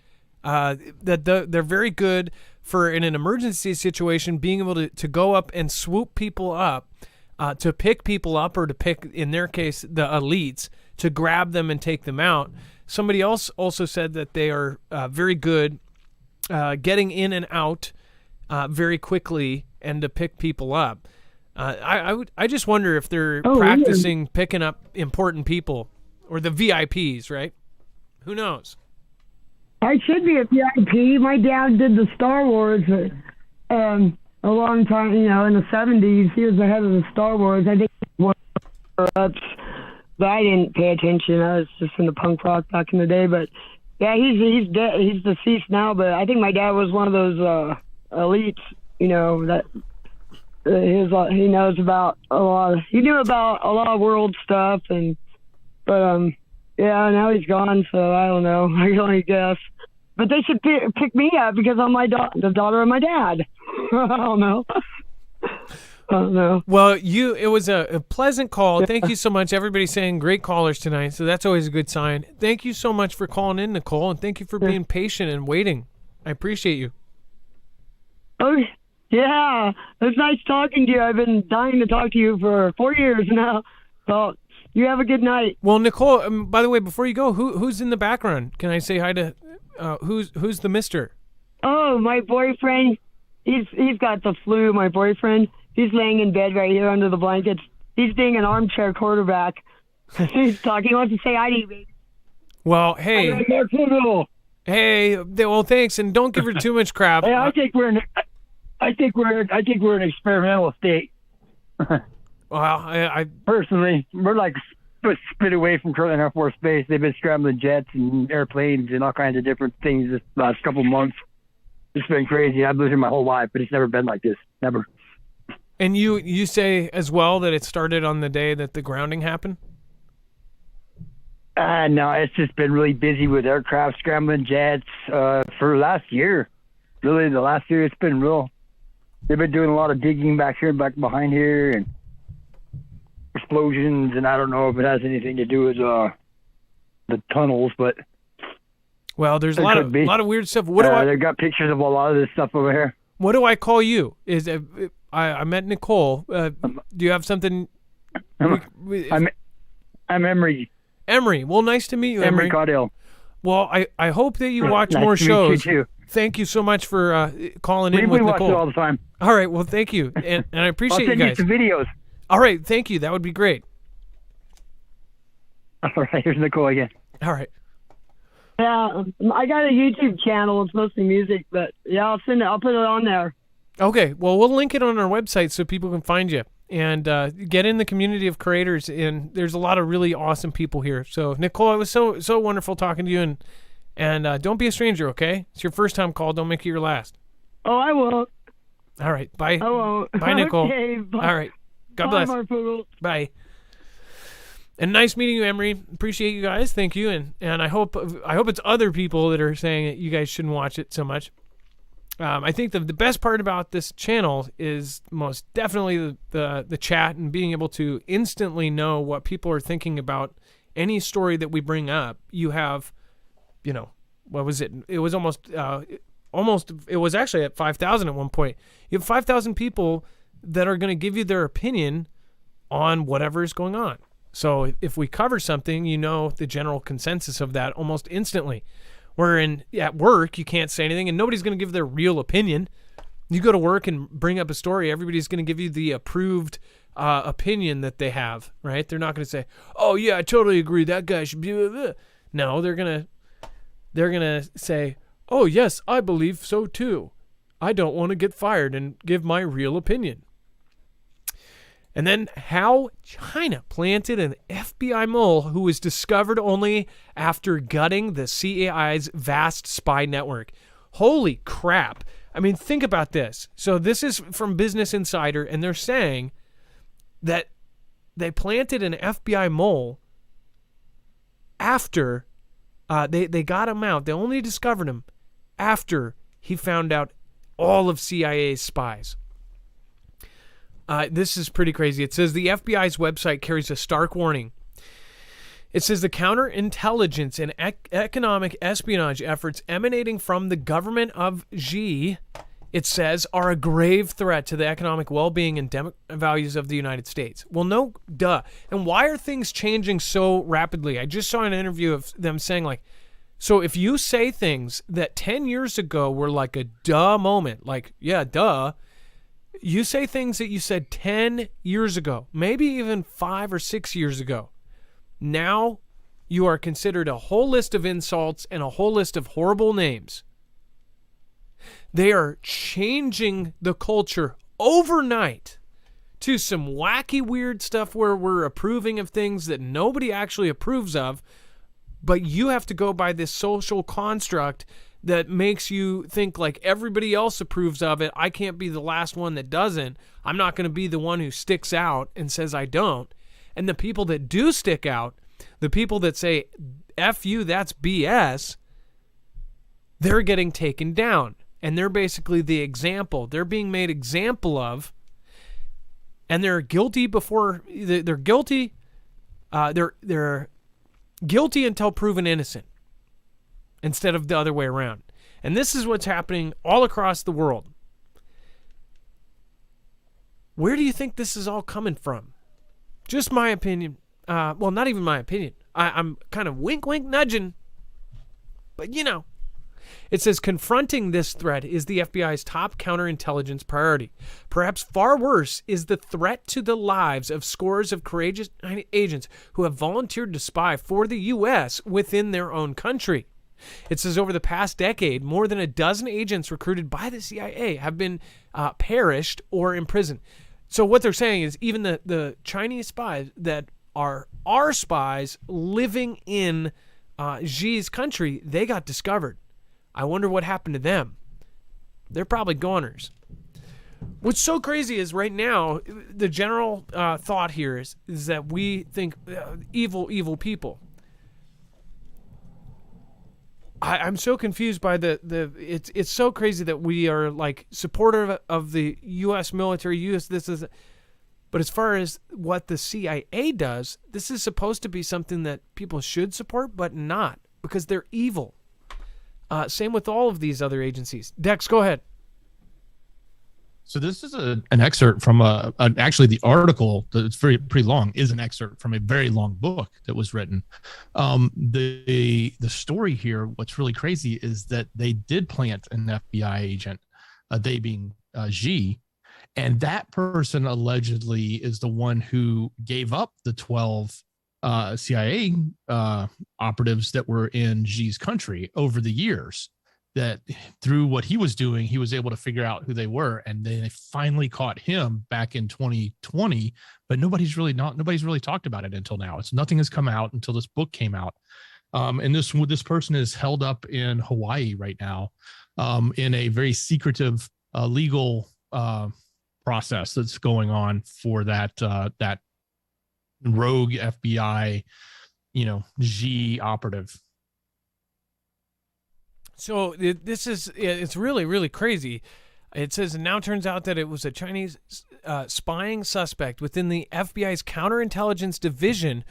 Speaker 1: they're very good for, in an emergency situation, being able to go up and swoop people up, to pick people up, or to pick, in their case, the elites, to grab them and take them out. Somebody else also said that they are very good getting in and out very quickly and to pick people up. I just wonder if they're practicing picking up important people or the VIPs, right? Who knows?
Speaker 4: I should be a VIP. My dad did the Star Wars a long time, in the 70s. He was the head of the Star Wars. I think he was one of the reps, but I didn't pay attention. I was just in the punk rock back in the day. But yeah, he's dead. He's deceased now. But I think my dad was one of those elites, that he knows about a lot. He knew about a lot of world stuff, but yeah, now he's gone. So I don't know. I can only guess. But they should pick me up because I'm the daughter of my dad. I don't know.
Speaker 1: Well, it was a pleasant call. Thank you so much. Everybody's saying great callers tonight, so that's always a good sign. Thank you so much for calling in, Nicole, and thank you for being patient and waiting. I appreciate you.
Speaker 4: Oh, yeah. It's nice talking to you. I've been dying to talk to you for 4 years now. So you have a good night.
Speaker 1: Well, Nicole, by the way, before you go, who's in the background? Can I say hi to who's the mister?
Speaker 4: Oh, my boyfriend. He's got the flu, my boyfriend. He's laying in bed right here under the blankets. He's being an armchair quarterback. He's talking. He wants to say hi to you, baby.
Speaker 1: Well, hey.
Speaker 4: Marfoogle.
Speaker 1: Hey, well, thanks, and don't give her too much crap.
Speaker 5: Hey, I think we're an experimental state.
Speaker 1: Well, I
Speaker 5: personally, we're like a spit away from current Air Force Base. They've been scrambling jets and airplanes and all kinds of different things this last couple months. It's been crazy. I've lived here my whole life, but it's never been like this. Never.
Speaker 1: And you say as well that it started on the day that the grounding happened?
Speaker 5: No, it's just been really busy with aircraft, scrambling jets for last year. Really, the last year it's been real. They've been doing a lot of digging back here, back behind here, and explosions, and I don't know if it has anything to do with the tunnels, but
Speaker 1: well, there's a lot of weird stuff. What do
Speaker 5: they've got pictures of a lot of this stuff over here.
Speaker 1: What do I call you? I met Nicole. Do you have something?
Speaker 5: I'm Emery.
Speaker 1: Emery. Well, nice to meet you, Emery.
Speaker 5: Caudill.
Speaker 1: Well, I hope that you watch
Speaker 5: nice
Speaker 1: more
Speaker 5: to meet
Speaker 1: shows.
Speaker 5: You too.
Speaker 1: Thank you so much for calling in with
Speaker 5: Nicole. We watch it all
Speaker 1: Nicole.
Speaker 5: the time.
Speaker 1: All right. Well, thank you, and I appreciate
Speaker 5: I'll send
Speaker 1: you guys.
Speaker 5: You some videos.
Speaker 1: All right. Thank you. That would be great.
Speaker 5: All right. Here's Nicole again.
Speaker 1: All right.
Speaker 4: Yeah, I got a YouTube channel. It's mostly music, but yeah, I'll put it on there.
Speaker 1: Okay. Well, we'll link it on our website so people can find you and get in the community of creators. And there's a lot of really awesome people here. So, Nicole, it was so wonderful talking to you. And don't be a stranger, okay? It's your first time call. Don't make it your last.
Speaker 4: Oh, I won't.
Speaker 1: All right. Bye.
Speaker 4: I won't.
Speaker 1: Bye, Nicole.
Speaker 4: Okay, bye.
Speaker 1: All right. God
Speaker 4: Bye,
Speaker 1: bless.
Speaker 4: Marfoogle.
Speaker 1: Bye. And nice meeting you, Emery. Appreciate you guys. Thank you. And I hope it's other people that are saying that you guys shouldn't watch it so much. I think the best part about this channel is most definitely the chat and being able to instantly know what people are thinking about any story that we bring up. You have, what was it? It was almost, it was actually at 5,000 at one point. You have 5,000 people that are going to give you their opinion on whatever is going on. So if we cover something, the general consensus of that almost instantly. Where at work, you can't say anything and nobody's going to give their real opinion. You go to work and bring up a story, everybody's going to give you the approved opinion that they have, right? They're not going to say, "Oh yeah, I totally agree. That guy should be." Blah, blah. No, they're gonna say, "Oh yes, I believe so too. I don't want to get fired and give my real opinion." And then how China planted an FBI mole who was discovered only after gutting the CAI's vast spy network. Holy crap. I mean, think about this. So this is from Business Insider, and they're saying that they planted an FBI mole after they got him out. They only discovered him after he found out all of CIA's spies. This is pretty crazy. It says the FBI's website carries a stark warning. It says the counterintelligence and economic espionage efforts emanating from the government of Xi, it says, are a grave threat to the economic well-being and values of the United States. Well, no, duh. And why are things changing so rapidly? I just saw an interview of them saying, so if you say things that 10 years ago were like a duh moment, like, yeah, duh, you say things that you said 10 years ago, maybe even 5 or 6 years ago. Now you are considered a whole list of insults and a whole list of horrible names. They are changing the culture overnight to some wacky, weird stuff where we're approving of things that nobody actually approves of, but you have to go by this social construct that makes you think like everybody else approves of it. I can't be the last one that doesn't. I'm not going to be the one who sticks out and says I don't. And the people that do stick out, the people that say, F you, that's BS, they're getting taken down. And they're basically the example. They're being made example of, and they're guilty before they're guilty. They're guilty until proven innocent, instead of the other way around. And this is what's happening all across the world. Where do you think this is all coming from? Just my opinion. Well, not even my opinion. I'm kind of wink, wink, nudging. But you know. It says confronting this threat is the FBI's top counterintelligence priority. Perhaps far worse is the threat to the lives of scores of courageous agents who have volunteered to spy for the U.S. within their own country. It says over the past decade, more than a dozen agents recruited by the CIA have been perished or imprisoned. So what they're saying is even the Chinese spies that are our spies living in Xi's country, they got discovered. I wonder what happened to them. They're probably goners. What's so crazy is right now, the general thought here is that we think evil people. I'm so confused by it's so crazy that we are like supportive of the U.S. military, but as far as what the CIA does, this is supposed to be something that people should support, but not, because they're evil. Same with all of these other agencies. Dex, go ahead.
Speaker 2: So this is an excerpt from actually the article that's pretty long is an excerpt from a very long book that was written. The story here, what's really crazy is that they did plant an FBI agent, they being Xi, and that person allegedly is the one who gave up the 12 CIA operatives that were in Xi's country over the years. That through what he was doing, he was able to figure out who they were, and then they finally caught him back in 2020. But nobody's really talked about it until now. Nothing has come out until this book came out, and this person is held up in Hawaii right now, in a very secretive legal process that's going on for that rogue FBI, Xi operative.
Speaker 1: So it's really, really crazy. It says it now turns out that it was a Chinese spying suspect within the FBI's counterintelligence division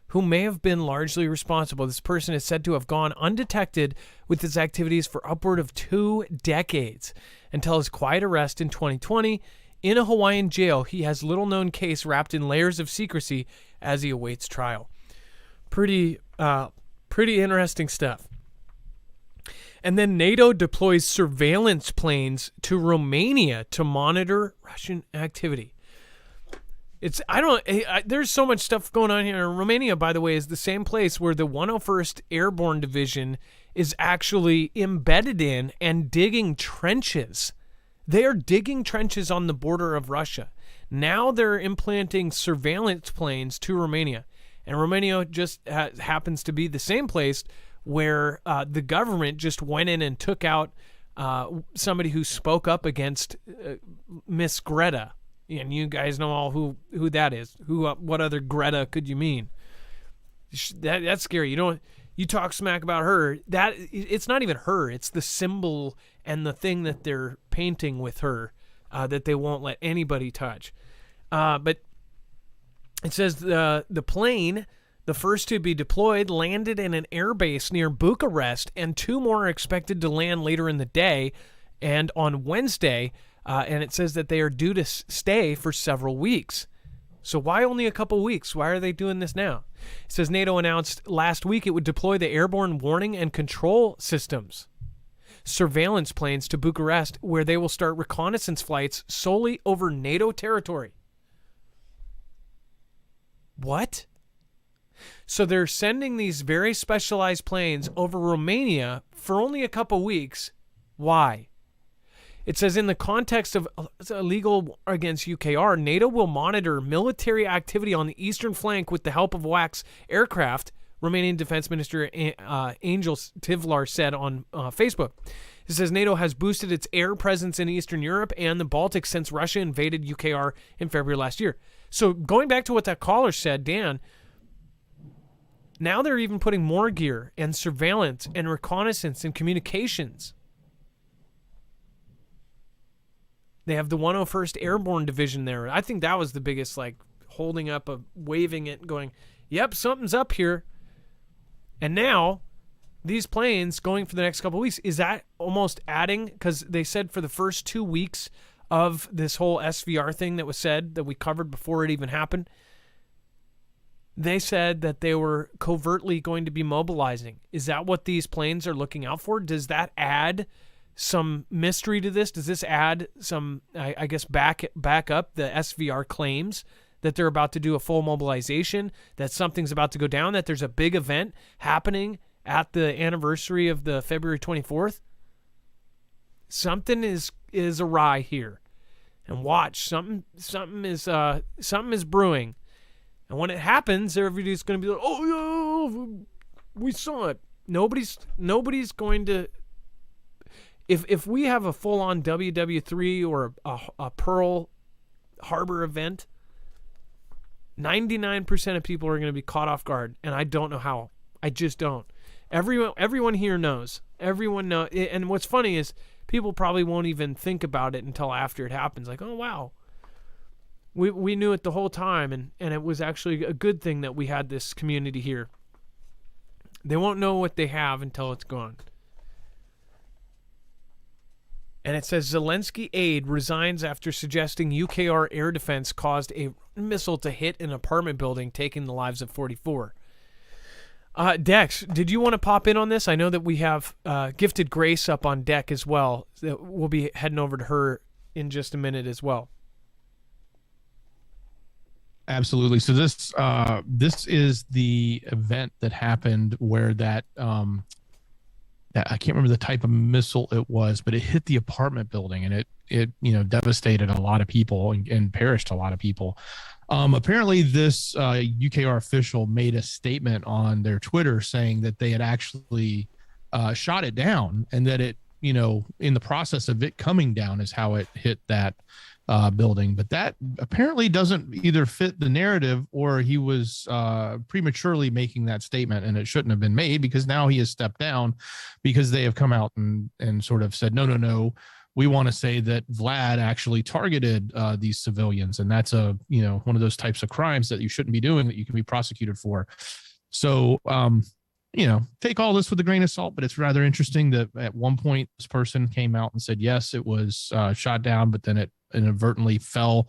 Speaker 1: who may have been largely responsible. This person is said to have gone undetected with his activities for upward of 2 decades until his quiet arrest in 2020. In a Hawaiian jail, he has little known case wrapped in layers of secrecy as he awaits trial. Pretty interesting stuff. And then NATO deploys surveillance planes to Romania to monitor Russian activity. There's so much stuff going on here. Romania, by the way, is the same place where the 101st Airborne Division is actually embedded in and digging trenches. They are digging trenches on the border of Russia. Now they're implanting surveillance planes to Romania. And Romania just happens to be the same place where the government just went in and took out somebody who spoke up against Miss Greta. And you guys know all who that is. What other Greta could you mean? That's scary. You talk smack about her. It's not even her. It's the symbol and the thing that they're painting with her that they won't let anybody touch. But it says the plane, the first to be deployed, landed in an airbase near Bucharest, and 2 more are expected to land later in the day and on Wednesday. And it says that they are due to stay for several weeks. So why only a couple weeks? Why are they doing this now? It says NATO announced last week it would deploy the airborne warning and control systems, surveillance planes to Bucharest, where they will start reconnaissance flights solely over NATO territory. What? So they're sending these very specialized planes over Romania for only a couple weeks. Why? It says in the context of illegal war against UKR, NATO will monitor military activity on the eastern flank with the help of WACS aircraft, Romanian Defense Minister Angel Tivlar said on Facebook. It says NATO has boosted its air presence in Eastern Europe and the Baltics since Russia invaded UKR in February last year. So going back to what that caller said, Dan, now they're even putting more gear and surveillance and reconnaissance and communications. They have the 101st Airborne Division there. I think that was the biggest, like, holding up, waving it, going, yep, something's up here. And now, these planes going for the next couple of weeks, is that almost adding? Because they said for the first 2 weeks of this whole SVR thing that was said, that we covered before it even happened, they said that they were covertly going to be mobilizing. Is that what these planes are looking out for? Does that add some mystery to this? Does this add some, I guess, back up the SVR claims that they're about to do a full mobilization, that something's about to go down, that there's a big event happening at the anniversary of the February 24th? Something is awry here. And watch, something is brewing. And when it happens, everybody's going to be like, oh, yeah, we saw it. Nobody's going to... If we have a full-on WW3 or a Pearl Harbor event, 99% of people are going to be caught off guard, and I don't know how. I just don't. Everyone here knows. Everyone knows. And what's funny is people probably won't even think about it until after it happens. Like, oh, wow. We knew it the whole time, and it was actually a good thing that we had this community here. They won't know what they have until it's gone. And it says Zelensky aide resigns after suggesting UKR air defense caused a missile to hit an apartment building, taking the lives of 44. Dex, did you want to pop in on this? I know that we have Gifted Grace up on deck as well. We'll be heading over to her in just a minute as well.
Speaker 2: Absolutely. So this is the event that happened where that I can't remember the type of missile it was, but it hit the apartment building, and it devastated a lot of people and perished a lot of people. Apparently, this UKR official made a statement on their Twitter saying that they had actually shot it down, and that it, in the process of it coming down is how it hit that building. But that apparently doesn't either fit the narrative, or he was prematurely making that statement, and it shouldn't have been made, because now he has stepped down, because they have come out and sort of said, no, we want to say that Vlad actually targeted these civilians, and that's one of those types of crimes that you shouldn't be doing, that you can be prosecuted for. So take all this with a grain of salt, but it's rather interesting that at one point this person came out and said, yes, it was shot down, but then it inadvertently fell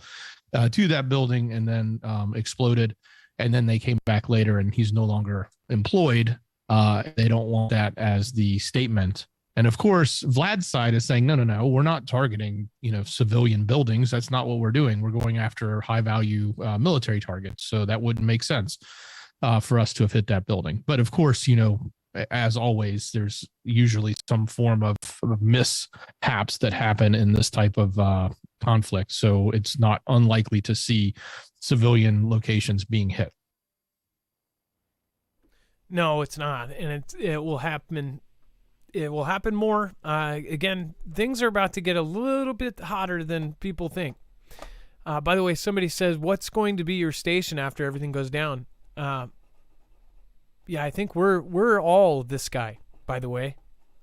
Speaker 2: to that building and then exploded. And then they came back later and he's no longer employed. They don't want that as the statement. And of course, Vlad's side is saying, no, we're not targeting, civilian buildings. That's not what we're doing. We're going after high value military targets. So that wouldn't make sense for us to have hit that building. But of course, as always, there's usually some form of mishaps that happen in this type of conflict. So it's not unlikely to see civilian locations being hit.
Speaker 1: No, it's not. And it will happen. It will happen more. Again, things are about to get a little bit hotter than people think. By the way, somebody says, what's going to be your station after everything goes down? Yeah, I think we're all this guy, by the way.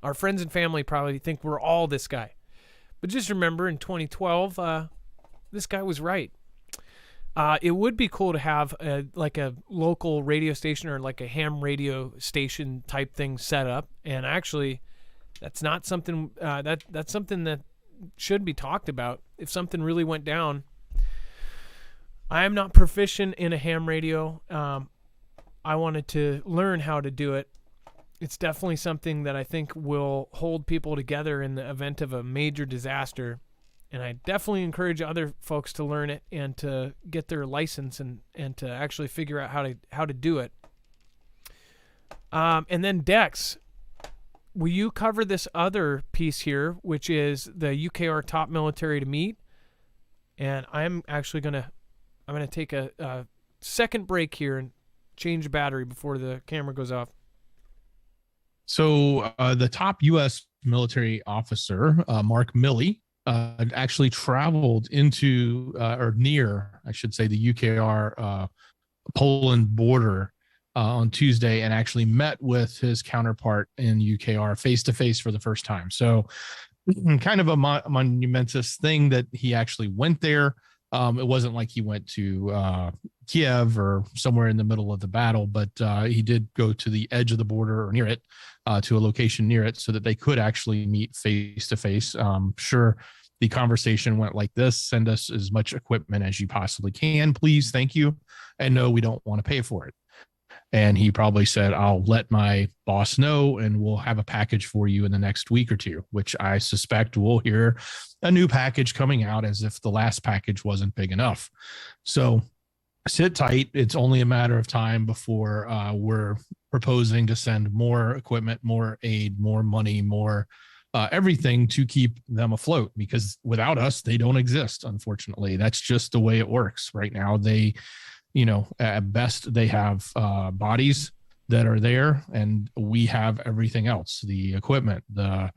Speaker 1: Our friends and family probably think we're all this guy. But just remember, in 2012, this guy was right. It would be cool to have a local radio station or like a ham radio station type thing set up. And actually, that's not something that's something that should be talked about. If something really went down, I am not proficient in a ham radio. I wanted to learn how to do it. It's definitely something that I think will hold people together in the event of a major disaster. And I definitely encourage other folks to learn it and to get their license and to actually figure out how to do it. And then Dex, will you cover this other piece here, which is the UKR top military to meet? And I'm actually going to take a second break here and change the battery before the camera goes off.
Speaker 2: So the top U.S. military officer, Mark Milley, actually traveled into or near, I should say, the UKR Poland border on Tuesday and actually met with his counterpart in UKR face to face for the first time. So kind of a monumentous thing that he actually went there. It wasn't like he went to Kiev or somewhere in the middle of the battle, but he did go to the edge of the border or near it, to a location near it so that they could actually meet face to face. Sure, the conversation went like this: send us as much equipment as you possibly can, please, thank you. And no, we don't want to pay for it. And he probably said, I'll let my boss know and we'll have a package for you in the next week or two, which I suspect we'll hear a new package coming out as if the last package wasn't big enough. So sit tight. It's only a matter of time before we're proposing to send more equipment, more aid, more money, more everything to keep them afloat, because without us, they don't exist. Unfortunately, that's just the way it works right now. They, at best, they have bodies that are there, and we have everything else: the equipment, the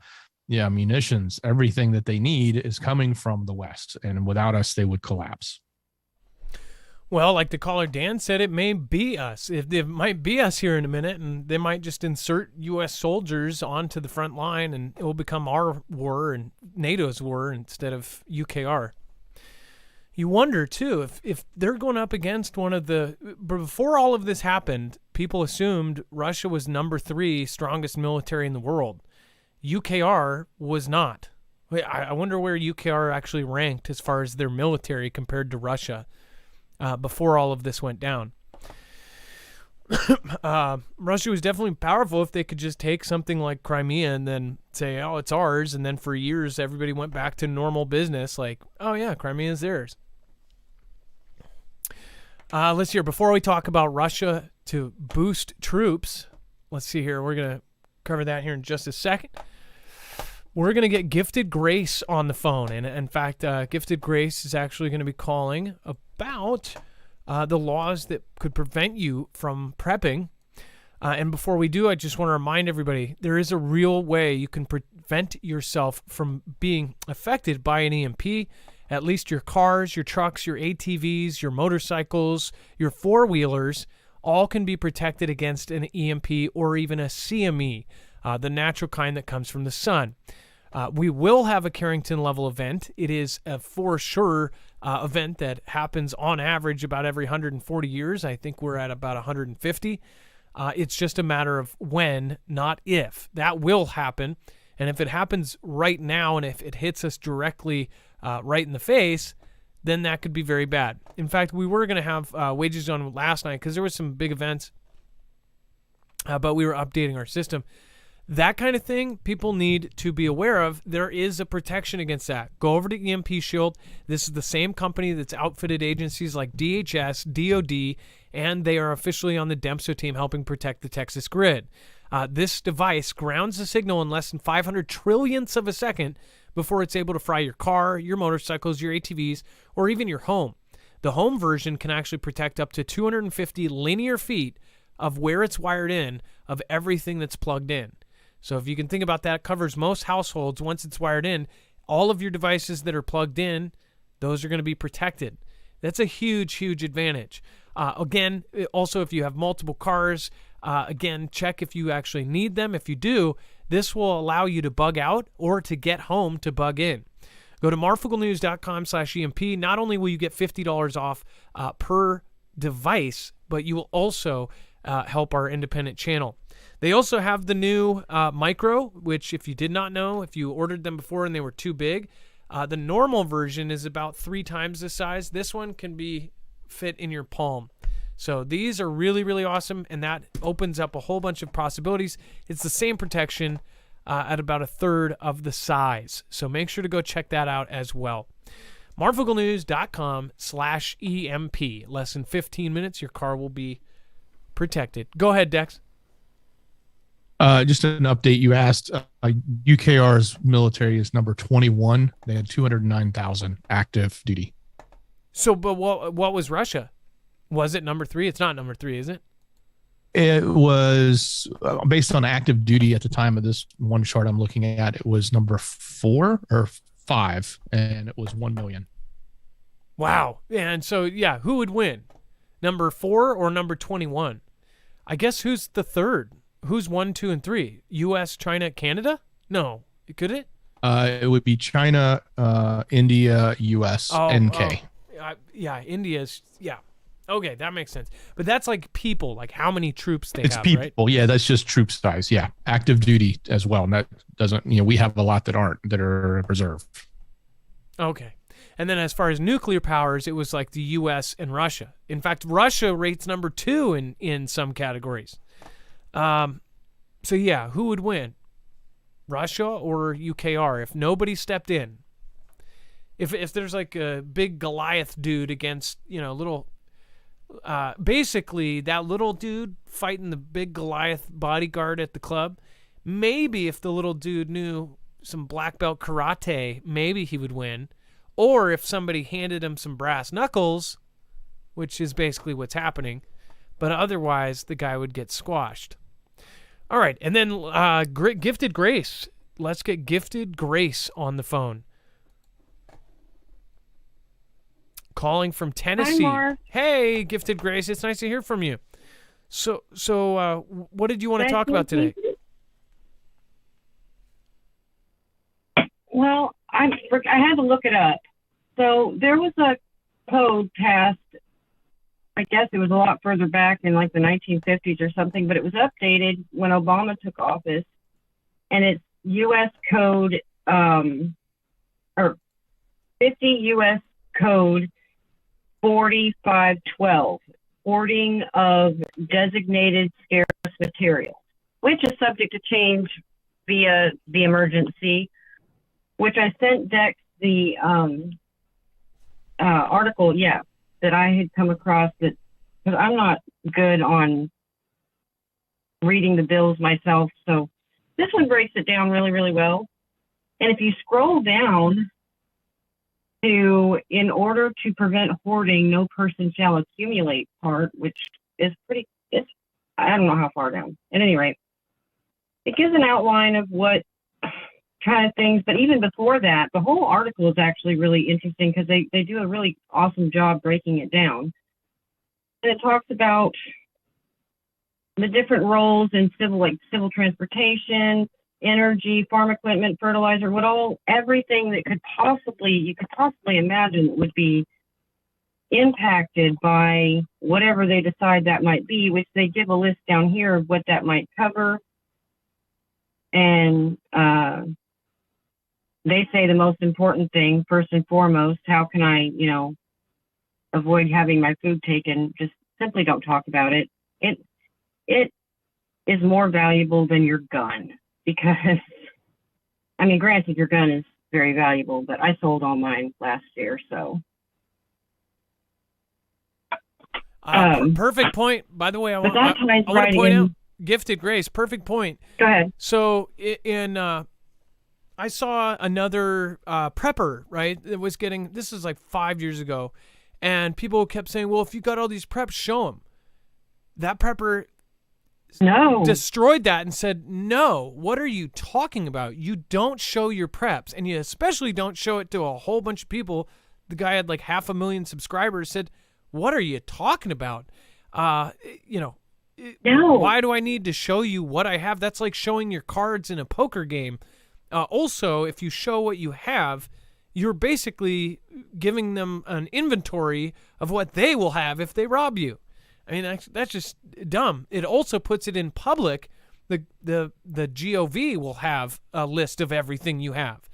Speaker 2: munitions, everything that they need is coming from the West, and without us, they would collapse.
Speaker 1: Well, like the caller Dan said, it may be us. It might be us here in a minute, and they might just insert U.S. soldiers onto the front line, and it will become our war and NATO's war instead of UKR. You wonder, too, if they're going up against one of the... Before all of this happened, people assumed Russia was number 3 strongest military in the world. UKR was not. I wonder where UKR actually ranked as far as their military compared to Russia before all of this went down. Russia was definitely powerful if they could just take something like Crimea and then say, oh, it's ours, and then for years everybody went back to normal business like, oh yeah, Crimea is theirs. Let's hear, before we talk about Russia to boost troops, let's see here, we're going to cover that here in just a second. We're going to get Gifted Grace on the phone, and in fact, Gifted Grace is actually going to be calling about the laws that could prevent you from prepping. And before we do, I just want to remind everybody, there is a real way you can prevent yourself from being affected by an EMP. At least your cars, your trucks, your ATVs, your motorcycles, your four-wheelers, all can be protected against an EMP or even a CME, the natural kind that comes from the sun. We will have a Carrington-level event. It is a for sure event that happens on average about every 140 years. I think we're at about 150. It's just a matter of when, not if. That will happen. And if it happens right now and if it hits us directly right in the face, then that could be very bad. In fact, we were going to have wages on last night because there was some big events, but we were updating our system. That kind of thing people need to be aware of. There is a protection against that. Go over to EMP Shield. This is the same company that's outfitted agencies like DHS, DOD, and they are officially on the DEMSO team helping protect the Texas grid. This device grounds the signal in less than 500 trillionths of a second before it's able to fry your car, your motorcycles, your ATVs, or even your home. The home version can actually protect up to 250 linear feet of where it's wired in of everything that's plugged in. So if you can think about that, it covers most households. Once it's wired in, all of your devices that are plugged in, those are going to be protected. That's a huge, huge advantage. Again, also if you have multiple cars, again, check if you actually need them. If you do, this will allow you to bug out or to get home to bug in. Go to marfugglenews.com/EMP. Not only will you get $50 off per device, but you will also help our independent channel. They also have the new Micro, which if you did not know, if you ordered them before and they were too big, the normal version is about 3 times the size. This one can be fit in your palm. So these are really, really awesome, and that opens up a whole bunch of possibilities. It's the same protection at about 1/3 of the size. So make sure to go check that out as well. marfugglenews.com/EMP. Less than 15 minutes, your car will be protected. Go ahead, Dex.
Speaker 2: Just an update. You asked. UKR's military is number 21. They had 209,000 active duty.
Speaker 1: So, but what was Russia? Was it number 3? It's not number 3, is it?
Speaker 2: It was based on active duty at the time of this one chart I'm looking at. It was number 4 or 5, and it was 1 million.
Speaker 1: Wow. And so, yeah, who would win? Number 4 or number 21? I guess who's the third? Who's 1, 2, and 3? U.S., China, Canada? No. Could it?
Speaker 2: It would be China, India, U.S., NK.
Speaker 1: Yeah, India's, yeah. Okay, that makes sense. But that's like people, like how many troops they have,
Speaker 2: It's people.
Speaker 1: Right?
Speaker 2: Yeah, that's just troop size. Yeah, active duty as well. And that doesn't, we have a lot that are reserve.
Speaker 1: Okay. And then as far as nuclear powers, it was like the U.S. and Russia. In fact, Russia rates number 2 in some categories. So, yeah, who would win? Russia or UKR if nobody stepped in? If there's like a big Goliath dude against, little... basically, that little dude fighting the big Goliath bodyguard at the club, maybe if the little dude knew some black belt karate, maybe he would win. Or if somebody handed him some brass knuckles, which is basically what's happening, but otherwise the guy would get squashed. All right, and then Gifted Grace. Let's get Gifted Grace on the phone. Calling from Tennessee.
Speaker 6: Hi, Marv.
Speaker 1: Hey, Gifted Grace. It's nice to hear from you. So, what did you want to talk about today?
Speaker 6: Well, I had to look it up. So there was a code passed, I guess it was a lot further back in like the 1950s or something, but it was updated when Obama took office, and it's U.S. code, or 50 U.S. code 4512, hoarding of designated scarce materials, which is subject to change via the emergency, which I sent Dex the article, that I had come across, that because I'm not good on reading the bills myself, so this one breaks it down really, really well. And if you scroll down to, in order to prevent hoarding, no person shall accumulate part, which is I don't know how far down. At any rate, it gives an outline of what kind of things, but even before that, the whole article is actually really interesting because they do a really awesome job breaking it down. And it talks about the different roles in civil transportation, energy, farm equipment, fertilizer, everything that you could possibly imagine would be impacted by whatever they decide that might be, which they give a list down here of what that might cover. And they say the most important thing, first and foremost, how can I, avoid having my food taken? Just simply don't talk about it. It is more valuable than your gun because, granted, your gun is very valuable, but I sold all mine last year, so.
Speaker 1: Perfect point. By the way, I want
Speaker 6: to
Speaker 1: point out, Gifted Grace, perfect point.
Speaker 6: Go ahead.
Speaker 1: So I saw another prepper, right? It was this is like 5 years ago, and people kept saying, well, if you got all these preps, show them. That prepper destroyed that and said, no, what are you talking about? You don't show your preps, and you especially don't show it to a whole bunch of people. The guy had like 500,000 subscribers, said, what are you talking about? No. Why do I need to show you what I have? That's like showing your cards in a poker game. Also, if you show what you have, you're basically giving them an inventory of what they will have if they rob you. That's just dumb. It also puts it in public. The GOV will have a list of everything you have.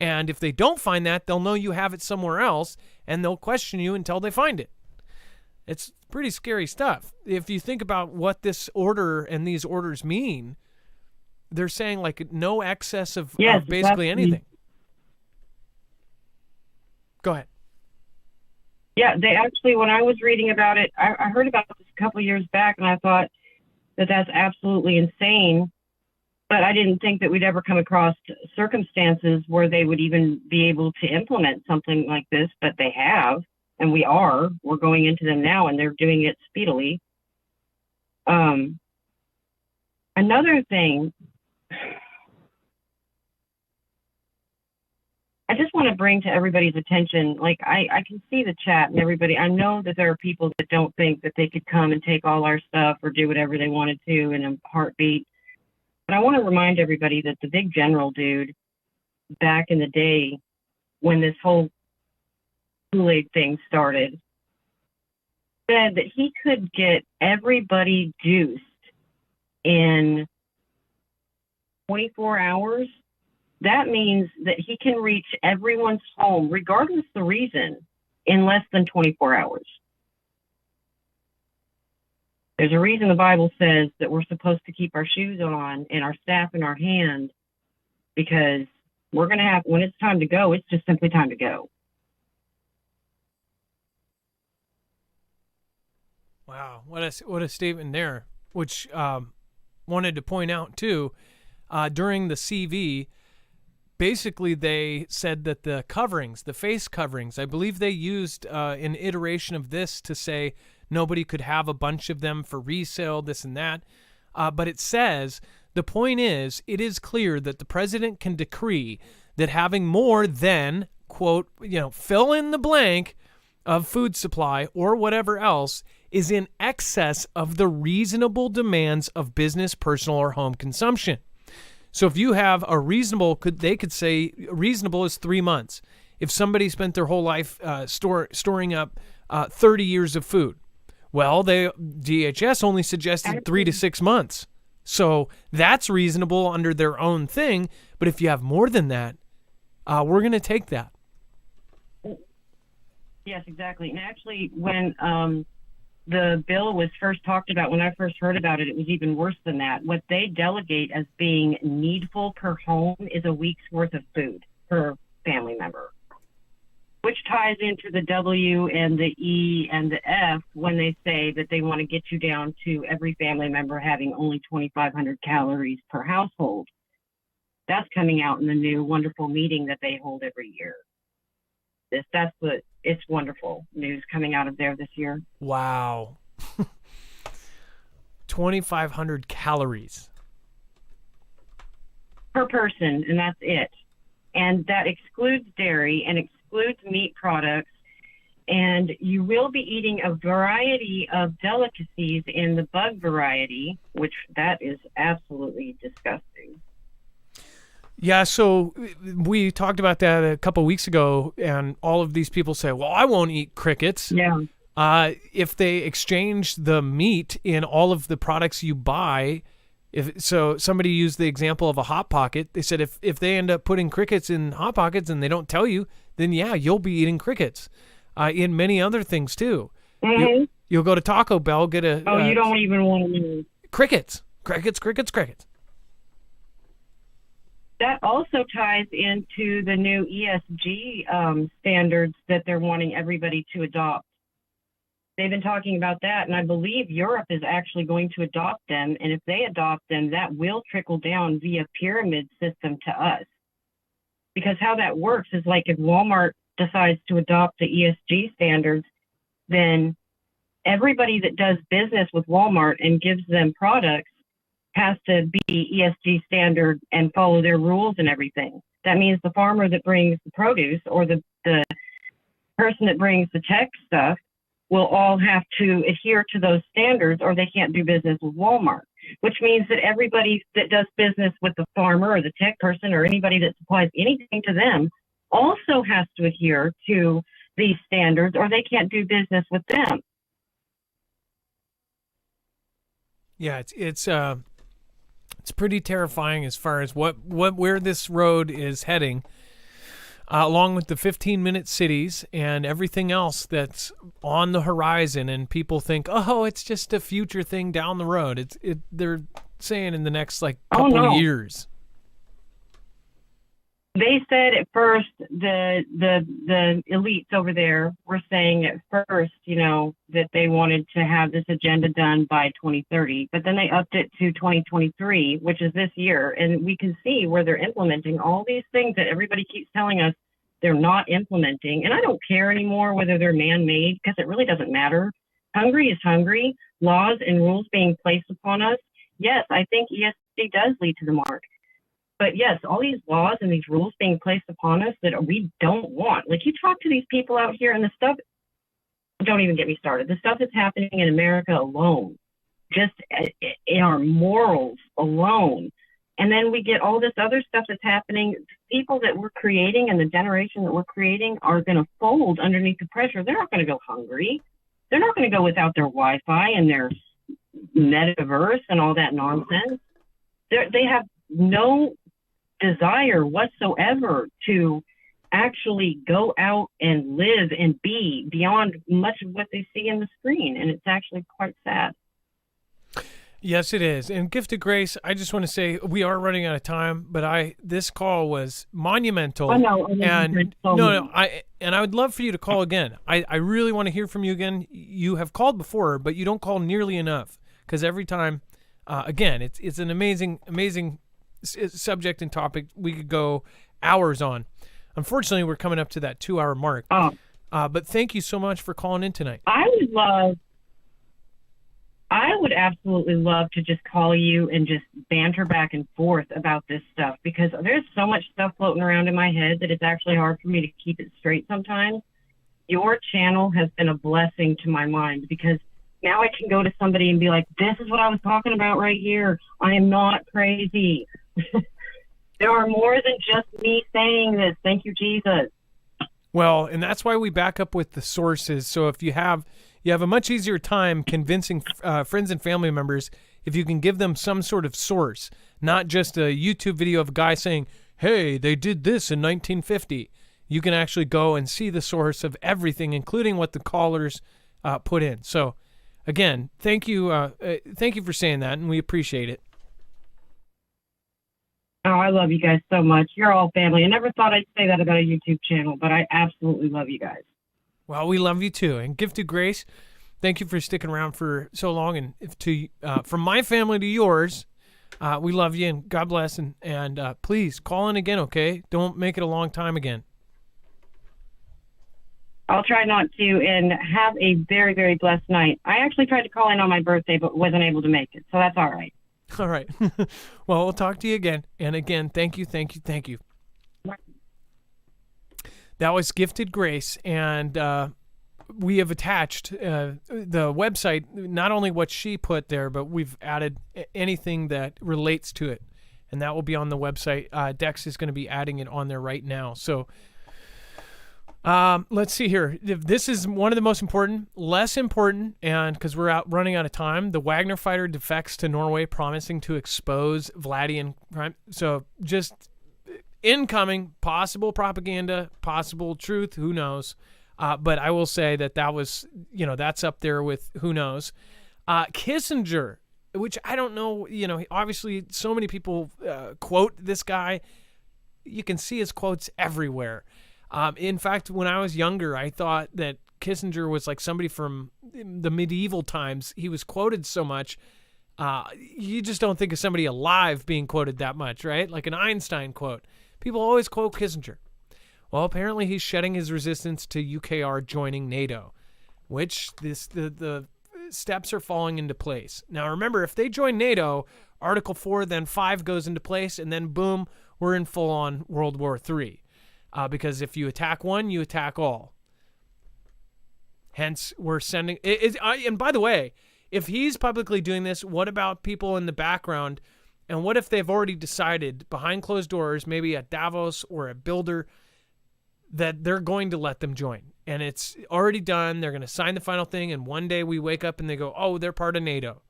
Speaker 1: And if they don't find that, they'll know you have it somewhere else, and they'll question you until they find it. It's pretty scary stuff. If you think about what this order and these orders mean, they're saying like no excess of basically anything. Go ahead.
Speaker 6: Yeah, they actually, when I was reading about it, I heard about this a couple of years back, and I thought that that's absolutely insane But I didn't think that we'd ever come across circumstances where they would even be able to implement something like this, but they have, and we're going into them now, and they're doing it speedily. Another thing, I just want to bring to everybody's attention, like I can see the chat and everybody, I know that there are people that don't think that they could come and take all our stuff or do whatever they wanted to in a heartbeat. But I want to remind everybody that the big general dude back in the day when this whole Kool-Aid thing started said that he could get everybody juiced in 24 hours. That means that he can reach everyone's home, regardless of the reason, in less than 24 hours. There's a reason the Bible says that we're supposed to keep our shoes on and our staff in our hand, because we're going to have, when it's time to go, it's just simply time to go.
Speaker 1: Wow, what a statement there, which wanted to point out, too, during the CV, basically they said that the coverings, the face coverings, I believe they used an iteration of this to say nobody could have a bunch of them for resale, this and that. But it says, the point is, it is clear that the president can decree that having more than, quote, fill in the blank of food supply or whatever else is in excess of the reasonable demands of business, personal, or home consumption. So if you have a reasonable, they could say reasonable is 3 months. If somebody spent their whole life storing up 30 years of food, well, DHS only suggested 3 to 6 months. So that's reasonable under their own thing. But if you have more than that, we're going to take that.
Speaker 6: Yes, exactly. And actually, when the bill was first talked about, when I first heard about it, it was even worse than that. What they delegate as being needful per home is a week's worth of food per family member, which ties into the W and the E and the F when they say that they want to get you down to every family member having only 2,500 calories per household. That's coming out in the new wonderful meeting that they hold every year. It's wonderful news coming out of there this year.
Speaker 1: Wow. 2,500 calories
Speaker 6: per person, and that's it. And that excludes dairy and excludes meat products. And you will be eating a variety of delicacies in the bug variety, which that is absolutely disgusting.
Speaker 1: Yeah, so we talked about that a couple of weeks ago, and all of these people say, well, I won't eat crickets.
Speaker 6: Yeah.
Speaker 1: If they exchange the meat in all of the products you buy, so somebody used the example of a Hot Pocket. They said if they end up putting crickets in Hot Pockets and they don't tell you, then yeah, you'll be eating crickets. In many other things too.
Speaker 6: Mm-hmm.
Speaker 1: You'll go to Taco Bell, get a...
Speaker 6: you don't even want to know.
Speaker 1: Crickets.
Speaker 6: That also ties into the new ESG standards that they're wanting everybody to adopt. They've been talking about that, and I believe Europe is actually going to adopt them. And if they adopt them, that will trickle down via pyramid system to us. Because how that works is like if Walmart decides to adopt the ESG standards, then everybody that does business with Walmart and gives them products has to be ESG standard and follow their rules and everything. That means the farmer that brings the produce or the person that brings the tech stuff will all have to adhere to those standards or they can't do business with Walmart, which means that everybody that does business with the farmer or the tech person or anybody that supplies anything to them also has to adhere to these standards or they can't do business with them.
Speaker 1: Yeah, it's pretty terrifying as far as where this road is heading, along with the 15-minute cities and everything else that's on the horizon. And people think, oh, it's just a future thing down the road. They're saying in the next couple of years.
Speaker 6: They said at first the elites over there were saying at first, that they wanted to have this agenda done by 2030, but then they upped it to 2023, which is this year, and we can see where they're implementing all these things that everybody keeps telling us they're not implementing. And I don't care anymore whether they're man-made, because it really doesn't matter. Hungry is hungry. Laws and rules being placed upon us. Yes, I think ESG does lead to the mark. But yes, all these laws and these rules being placed upon us that we don't want. Like, you talk to these people out here and the stuff, don't even get me started. The stuff that's happening in America alone, just in our morals alone. And then we get all this other stuff that's happening. People that we're creating and the generation that we're creating are going to fold underneath the pressure. They're not going to go hungry. They're not going to go without their Wi-Fi and their metaverse and all that nonsense. They have no desire whatsoever to actually go out and live and be beyond much of what they see in the screen. And it's actually quite sad.
Speaker 1: Yes, it is. And Gifted Grace, I just want to say we are running out of time, but this call was monumental.
Speaker 6: I know.
Speaker 1: And I would love for you to call again. I really want to hear from you again. You have called before, but you don't call nearly enough, because every time, again, it's an amazing subject and topic we could go hours on. Unfortunately, we're coming up to that 2-hour mark. But thank you so much for calling in tonight.
Speaker 6: I would absolutely love to just call you and just banter back and forth about this stuff, because there's so much stuff floating around in my head that it's actually hard for me to keep it straight sometimes. Your channel has been a blessing to my mind, because now I can go to somebody and be like, this is what I was talking about right here. I am not crazy. There are more than just me saying this. Thank you, Jesus.
Speaker 1: Well, and that's why we back up with the sources. So if you have a much easier time convincing friends and family members if you can give them some sort of source, not just a YouTube video of a guy saying, hey, they did this in 1950. You can actually go and see the source of everything, including what the callers put in. So, again, thank you for saying that, and we appreciate it.
Speaker 6: Oh, I love you guys so much. You're all family. I never thought I'd say that about a YouTube channel, but I absolutely love you guys.
Speaker 1: Well, we love you too. And Gifted Grace, thank you for sticking around for so long. And from my family to yours, we love you and God bless. And please call in again, okay? Don't make it a long time again.
Speaker 6: I'll try not to, and have a very, very blessed night. I actually tried to call in on my birthday, but wasn't able to make it, so that's all right.
Speaker 1: All right. Well, we'll talk to you again. And again, thank you. That was Gifted Grace, and we have attached the website, not only what she put there, but we've added anything that relates to it, and that will be on the website. Dex is going to be adding it on there right now. So let's see here. This is one of the most important, less important, and because we're running out of time, the Wagner fighter defects to Norway, promising to expose Vladian crime. So just incoming, possible propaganda, possible truth, who knows? But I will say that was, that's up there with who knows. Kissinger, which I don't know, obviously so many people quote this guy. You can see his quotes everywhere. In fact, when I was younger, I thought that Kissinger was like somebody from the medieval times. He was quoted so much. You just don't think of somebody alive being quoted that much, right? Like an Einstein quote. People always quote Kissinger. Well, apparently he's shedding his resistance to UKR joining NATO, which the steps are falling into place. Now, remember, if they join NATO, Article 4, then 5 goes into place, and then boom, we're in full-on World War III. Because if you attack one, you attack all. Hence, we're sending... and by the way, if he's publicly doing this, what about people in the background? And what if they've already decided behind closed doors, maybe at Davos or at Builder, that they're going to let them join? And it's already done. They're going to sign the final thing. And one day we wake up and they go, oh, they're part of NATO.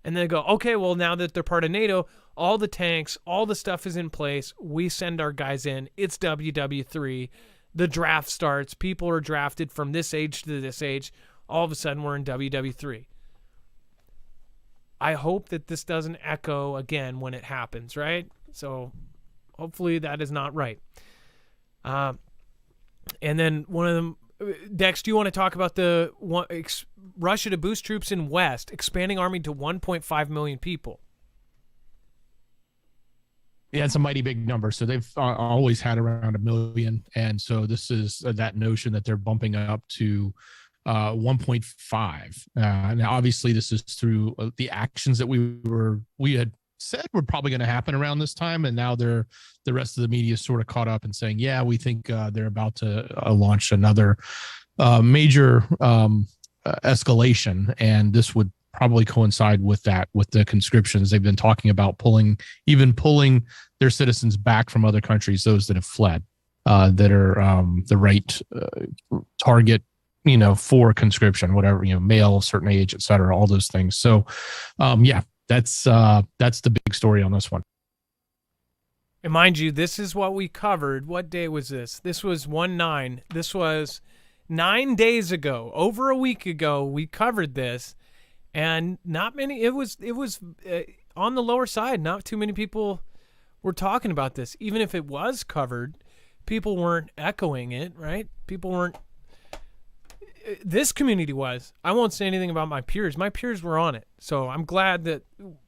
Speaker 1: And they go, okay, well, now that they're part of NATO, all the tanks, all the stuff is in place. We send our guys in. It's WW3. The draft starts. People are drafted from this age to this age. All of a sudden, we're in WW3. I hope that this doesn't echo again when it happens, right? So Hopefully that is not right. And then one of them, Dex, do you want to talk about the Russia to boost troops in West, expanding army to 1.5 million people?
Speaker 2: Yeah, it's a mighty big number. So they've always had around 1 million. And so this is that notion that they're bumping up to 1.5. Now, obviously, this is through the actions that we had said were probably going to happen around this time. And now the rest of the media is sort of caught up and saying, yeah, we think they're about to launch another major escalation. And this would probably coincide with that, with the conscriptions. They've been talking about pulling their citizens back from other countries, those that have fled, that are the right target, for conscription, whatever, male, certain age, et cetera, all those things. So, yeah, that's the big story on this one.
Speaker 1: And mind you, this is what we covered. What day was this? This was 1/9. This was 9 days ago, over a week ago. We covered this. And not many, it was on the lower side. Not too many people were talking about this. Even if it was covered, people weren't echoing it, right? People weren't, this community was. I won't say anything about my peers. My peers were on it. So I'm glad that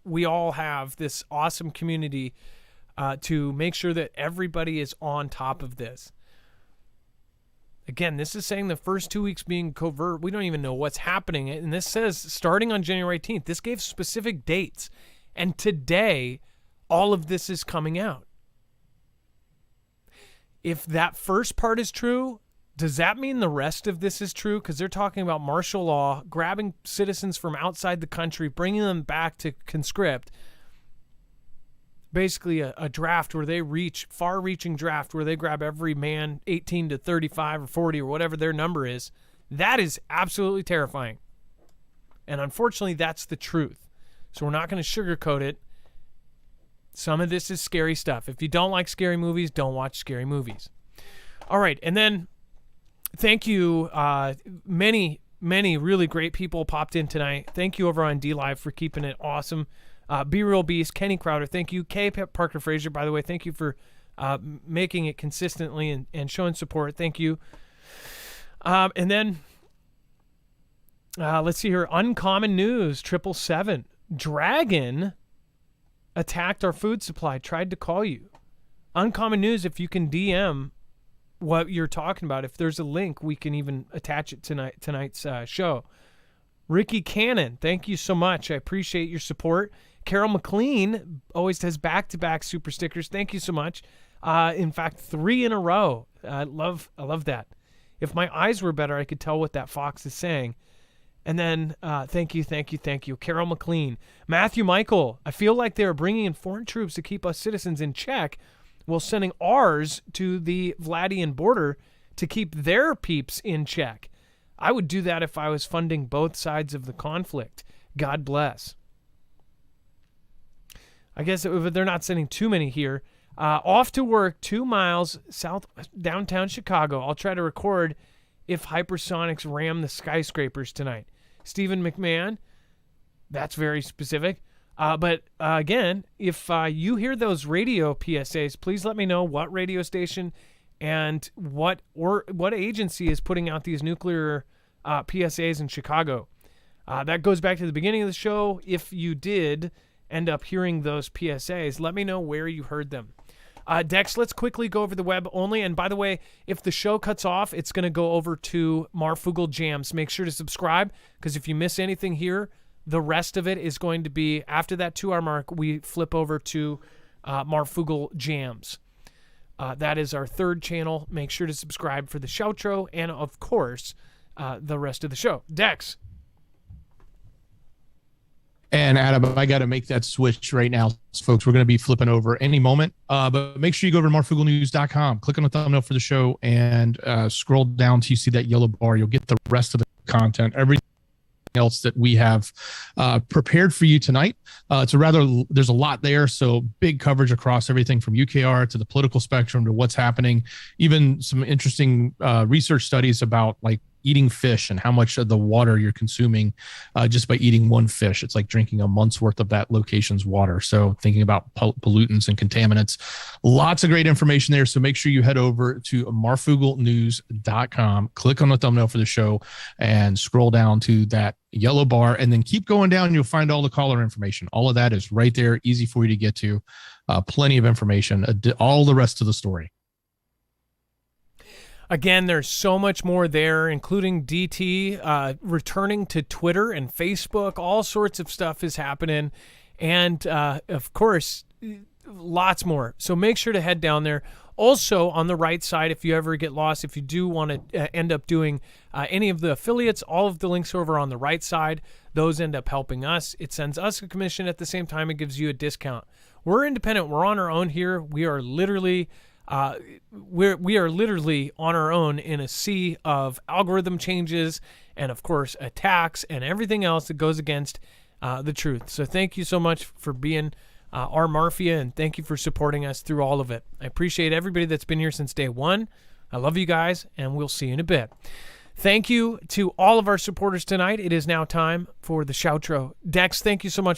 Speaker 1: we all have this awesome community to make sure that everybody is on top of this. Again, this is saying the first 2 weeks being covert. We don't even know what's happening. And this says starting on January 18th. This gave specific dates. And today, all of this is coming out. If that first part is true, does that mean the rest of this is true? Because they're talking about martial law, grabbing citizens from outside the country, bringing them back to conscript. Basically a draft where they far-reaching draft where they grab every man 18 to 35 or 40 or whatever their number is. That is absolutely terrifying. And unfortunately, that's the truth. So we're not going to sugarcoat it. Some of this is scary stuff. If you don't like scary movies, don't watch scary movies. All right, and then thank you. Many really great people popped in tonight. Thank you over on D Live for keeping it awesome. Be Real Beast, Kenny Crowder, thank you. K. Parker Fraser, by the way, thank you for making it consistently and showing support. Thank you. And then let's see here. Uncommon News, 777. Dragon attacked our food supply, tried to call you. Uncommon News, if you can DM what you're talking about, if there's a link, we can even attach it tonight's show. Ricky Cannon, thank you so much. I appreciate your support. Carol McLean always has back-to-back super stickers. Thank you so much. In fact, 3 in a row. I love that. If my eyes were better, I could tell what that fox is saying. And then thank you. Carol McLean. Matthew Michael, I feel like they're bringing in foreign troops to keep us citizens in check while sending ours to the Vladian border to keep their peeps in check. I would do that if I was funding both sides of the conflict. God bless. I guess they're not sending too many here. Off to work 2 miles south downtown Chicago. I'll try to record if hypersonics ram the skyscrapers tonight. Stephen McMahon, that's very specific. But again, if you hear those radio PSAs, please let me know what radio station and what agency is putting out these nuclear PSAs in Chicago. That goes back to the beginning of the show. If you did end up hearing those PSAs, let me know where you heard them. Dex, let's quickly go over the web only. And by the way, if the show cuts off, it's going to go over to Marfoogle Jams. Make sure to subscribe, because if you miss anything here, the rest of it is going to be, after that 2-hour mark, we flip over to Marfoogle Jams. That is our third channel. Make sure to subscribe for the shoutro and, of course, the rest of the show. Dex.
Speaker 2: And Adam, I got to make that switch right now, folks. We're going to be flipping over any moment. But make sure you go over to marfooglenews.com, click on the thumbnail for the show, and scroll down till you see that yellow bar. You'll get the rest of the content, everything else that we have prepared for you tonight. There's a lot there. So big coverage across everything from UKR to the political spectrum to what's happening, even some interesting research studies about like eating fish and how much of the water you're consuming just by eating one fish. It's like drinking a month's worth of that location's water. So thinking about pollutants and contaminants, lots of great information there. So make sure you head over to marfooglenews.com, click on the thumbnail for the show, and scroll down to that yellow bar, and then keep going down. You'll find all the caller information. All of that is right there, easy for you to get to. Plenty of information, all the rest of the story.
Speaker 1: Again, there's so much more there, including DT returning to Twitter and Facebook. All sorts of stuff is happening. And, of course, lots more. So make sure to head down there. Also, on the right side, if you ever get lost, if you do want to end up doing any of the affiliates, all of the links over on the right side, those end up helping us. It sends us a commission. At the same time, it gives you a discount. We're independent. We're on our own here. We are literally... we are literally on our own in a sea of algorithm changes and, of course, attacks and everything else that goes against the truth. So thank you so much for being our Marfia, and thank you for supporting us through all of it. I appreciate everybody that's been here since day one. I love you guys, and we'll see you in a bit. Thank you to all of our supporters tonight. It is now time for the shoutro. Dex, thank you so much